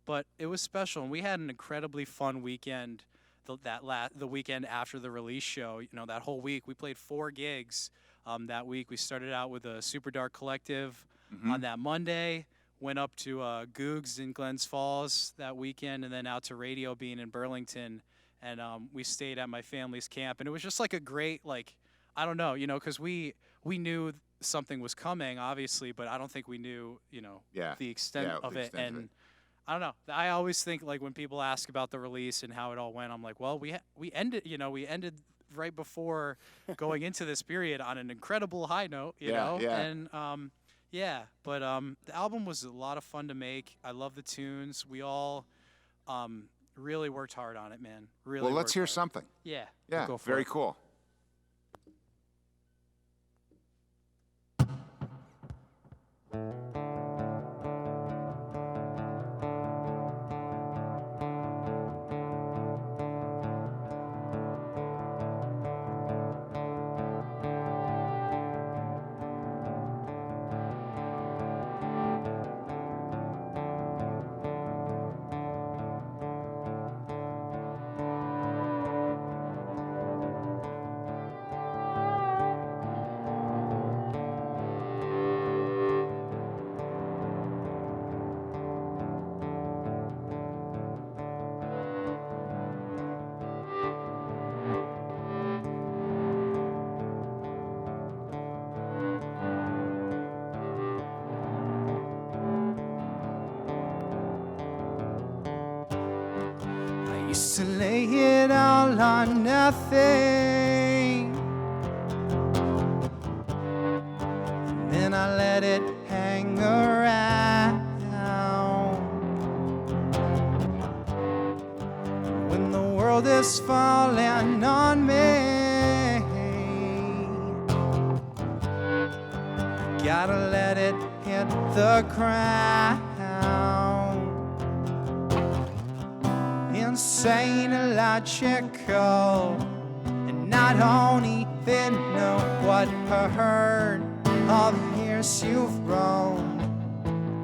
but it was special. And we had an incredibly fun weekend the weekend after the release show. That whole week, we played 4 gigs that week. We started out with a Super Dark Collective on that Monday. Went up to Googs in Glens Falls that weekend, and then out to Radio Bean in Burlington, and we stayed at my family's camp, and it was just like a great, I don't know, because we knew something was coming, obviously, but I don't think we knew, Yeah. the extent Yeah, of the it, extent of and it. I don't know. I always think when people ask about the release and how it all went, I'm like, well, we ended right before going into this period on an incredible high note, you know, Yeah. and but the album was a lot of fun to make. I love the tunes. We all really worked hard on it, man. Really. Well, let's worked hear hard. something. Yeah. Yeah. Go for Very it. cool. Used to lay it all on nothing, and then I let it hang around. When the world is falling on me, gotta let it hit the ground. Insane illogical, and I don't even know what hurt all the years you've roamed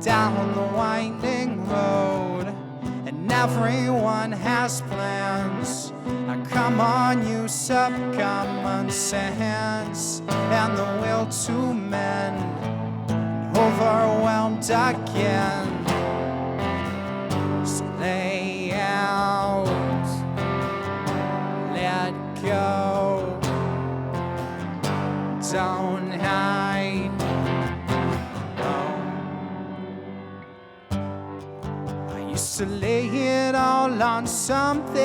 down the winding road, and everyone has plans. Now come on, use up common sense and the will to mend, overwhelmed again. So lay out, let go, don't hide. I used to lay it all on something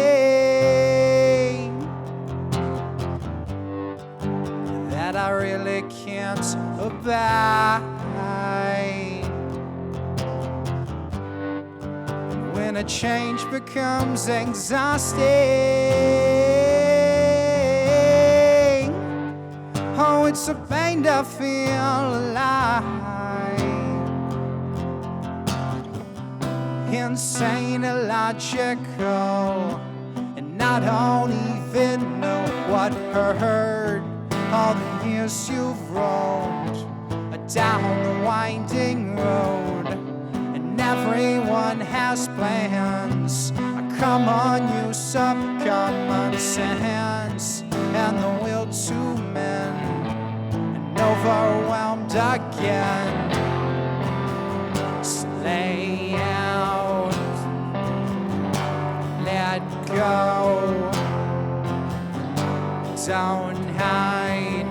that I really can't abide. When a change becomes exhausting, oh, it's a pain to feel alive. Insane, illogical, and I don't even know what hurt. All the years you've roamed down the winding road, and everyone has plans. Come on, use up common sense and the will to mend, and overwhelmed again. So lay out, let go, don't hide.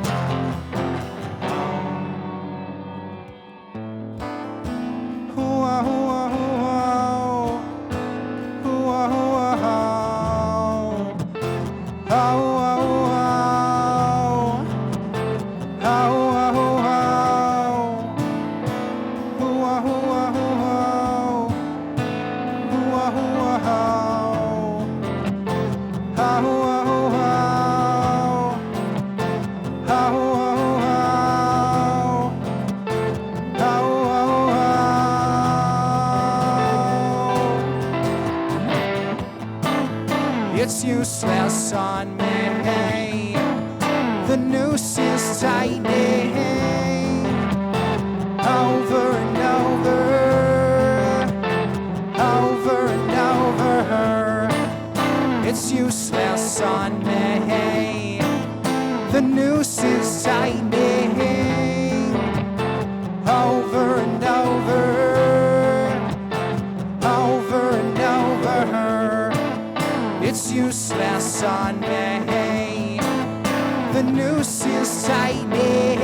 It's useless on me. The noose is tightening over and over. It's useless on me. The noose is tightening over and over. It's useless on me. The noose is tightening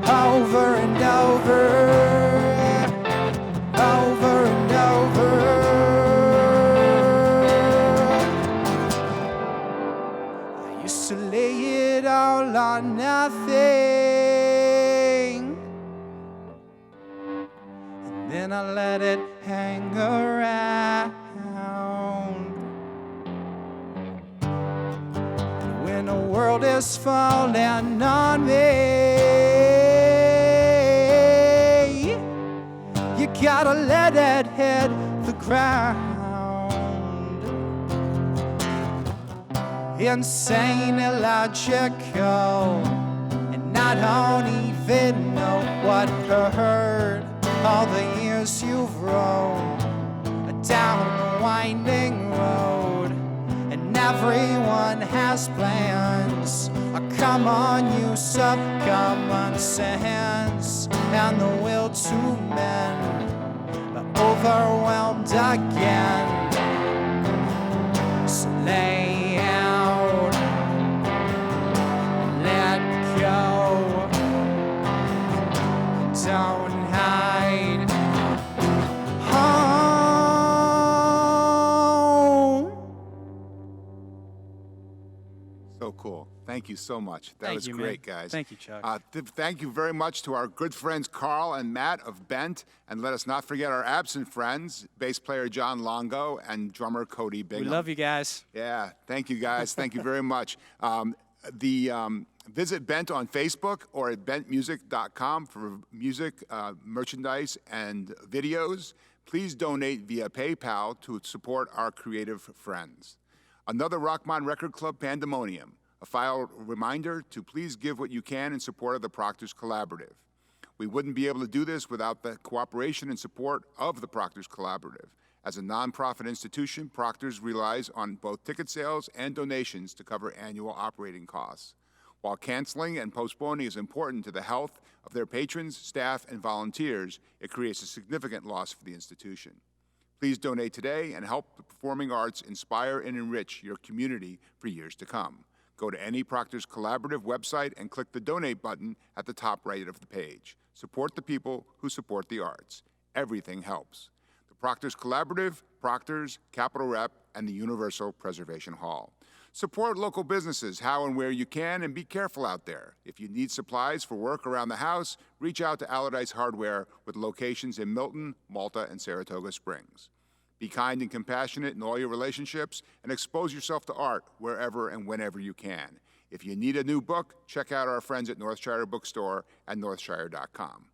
over and over. I used to lay it all on nothing, then I let it hang around. When the world is falling on me, you gotta let it hit the ground. Insane, illogical, and I don't even know what hurt. All the years you've roamed down the winding road, and everyone has plans. Come on, use up common sense and the will to mend, but overwhelmed again. So lay out, let go, don't hide. So cool. Thank you so much. That was you, great, man. guys. Thank you, Chuck. Thank you very much to our good friends Carl and Matt of Bendt. And let us not forget our absent friends, bass player John Longo and drummer Cody Bingham. We love you guys. Yeah, thank you, guys. Thank you very much. Visit Bendt on Facebook or at bentmusic.com for music, merchandise, and videos. Please donate via PayPal to support our creative friends. Another Rochmon Record Club Pandemonium. A final reminder to please give what you can in support of the Proctors Collaborative. We wouldn't be able to do this without the cooperation and support of the Proctors Collaborative. As a nonprofit institution, Proctors relies on both ticket sales and donations to cover annual operating costs. While canceling and postponing is important to the health of their patrons, staff, and volunteers, it creates a significant loss for the institution. Please donate today and help the performing arts inspire and enrich your community for years to come. Go to any Proctors Collaborative website and click the donate button at the top right of the page. Support the people who support the arts. Everything helps. The Proctors Collaborative, Proctors, Capitol Rep, and the Universal Preservation Hall. Support local businesses how and where you can, and be careful out there. If you need supplies for work around the house, reach out to Allardyce Hardware with locations in Milton, Malta, and Saratoga Springs. Be kind and compassionate in all your relationships, and expose yourself to art wherever and whenever you can. If you need a new book, check out our friends at Northshire Bookstore at northshire.com.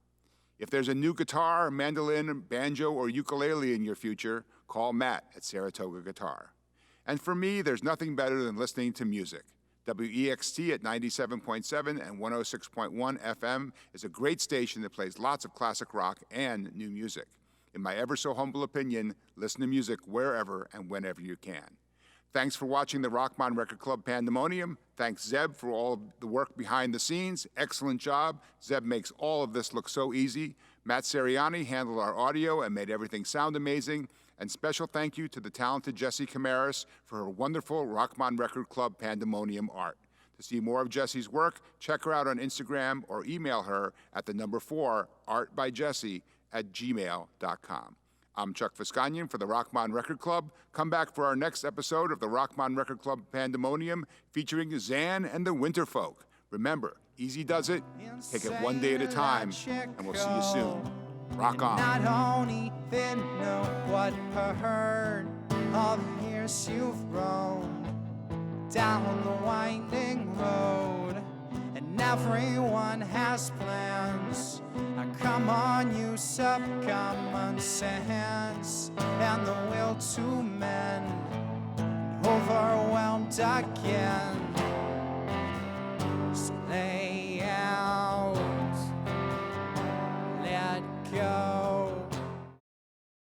If there's a new guitar, mandolin, banjo, or ukulele in your future, call Matt at Saratoga Guitar. And for me, there's nothing better than listening to music. WEXT at 97.7 and 106.1 FM is a great station that plays lots of classic rock and new music. In my ever so humble opinion, listen to music wherever and whenever you can. Thanks for watching the Rochmon Record Club Pandemonium. Thanks, Zeb, for all of the work behind the scenes. Excellent job. Zeb makes all of this look so easy. Matt Seriani handled our audio and made everything sound amazing. And special thank you to the talented Jessie Camaris for her wonderful Rochmon Record Club Pandemonium art. To see more of Jessie's work, check her out on Instagram or email her at the number 4, artbyjessie@gmail.com. I'm Chuck Viscagnan for the Rochmon Record Club. Come back for our next episode of the Rochmon Record Club Pandemonium featuring Zan and the Winterfolk. Remember, easy does it, take it one day at a time, and we'll see you soon. Rock on. Not only then know what hurt all the years you've roamed down the winding road, and everyone has plans. Now come on, use up common sense and the will to mend, overwhelmed again.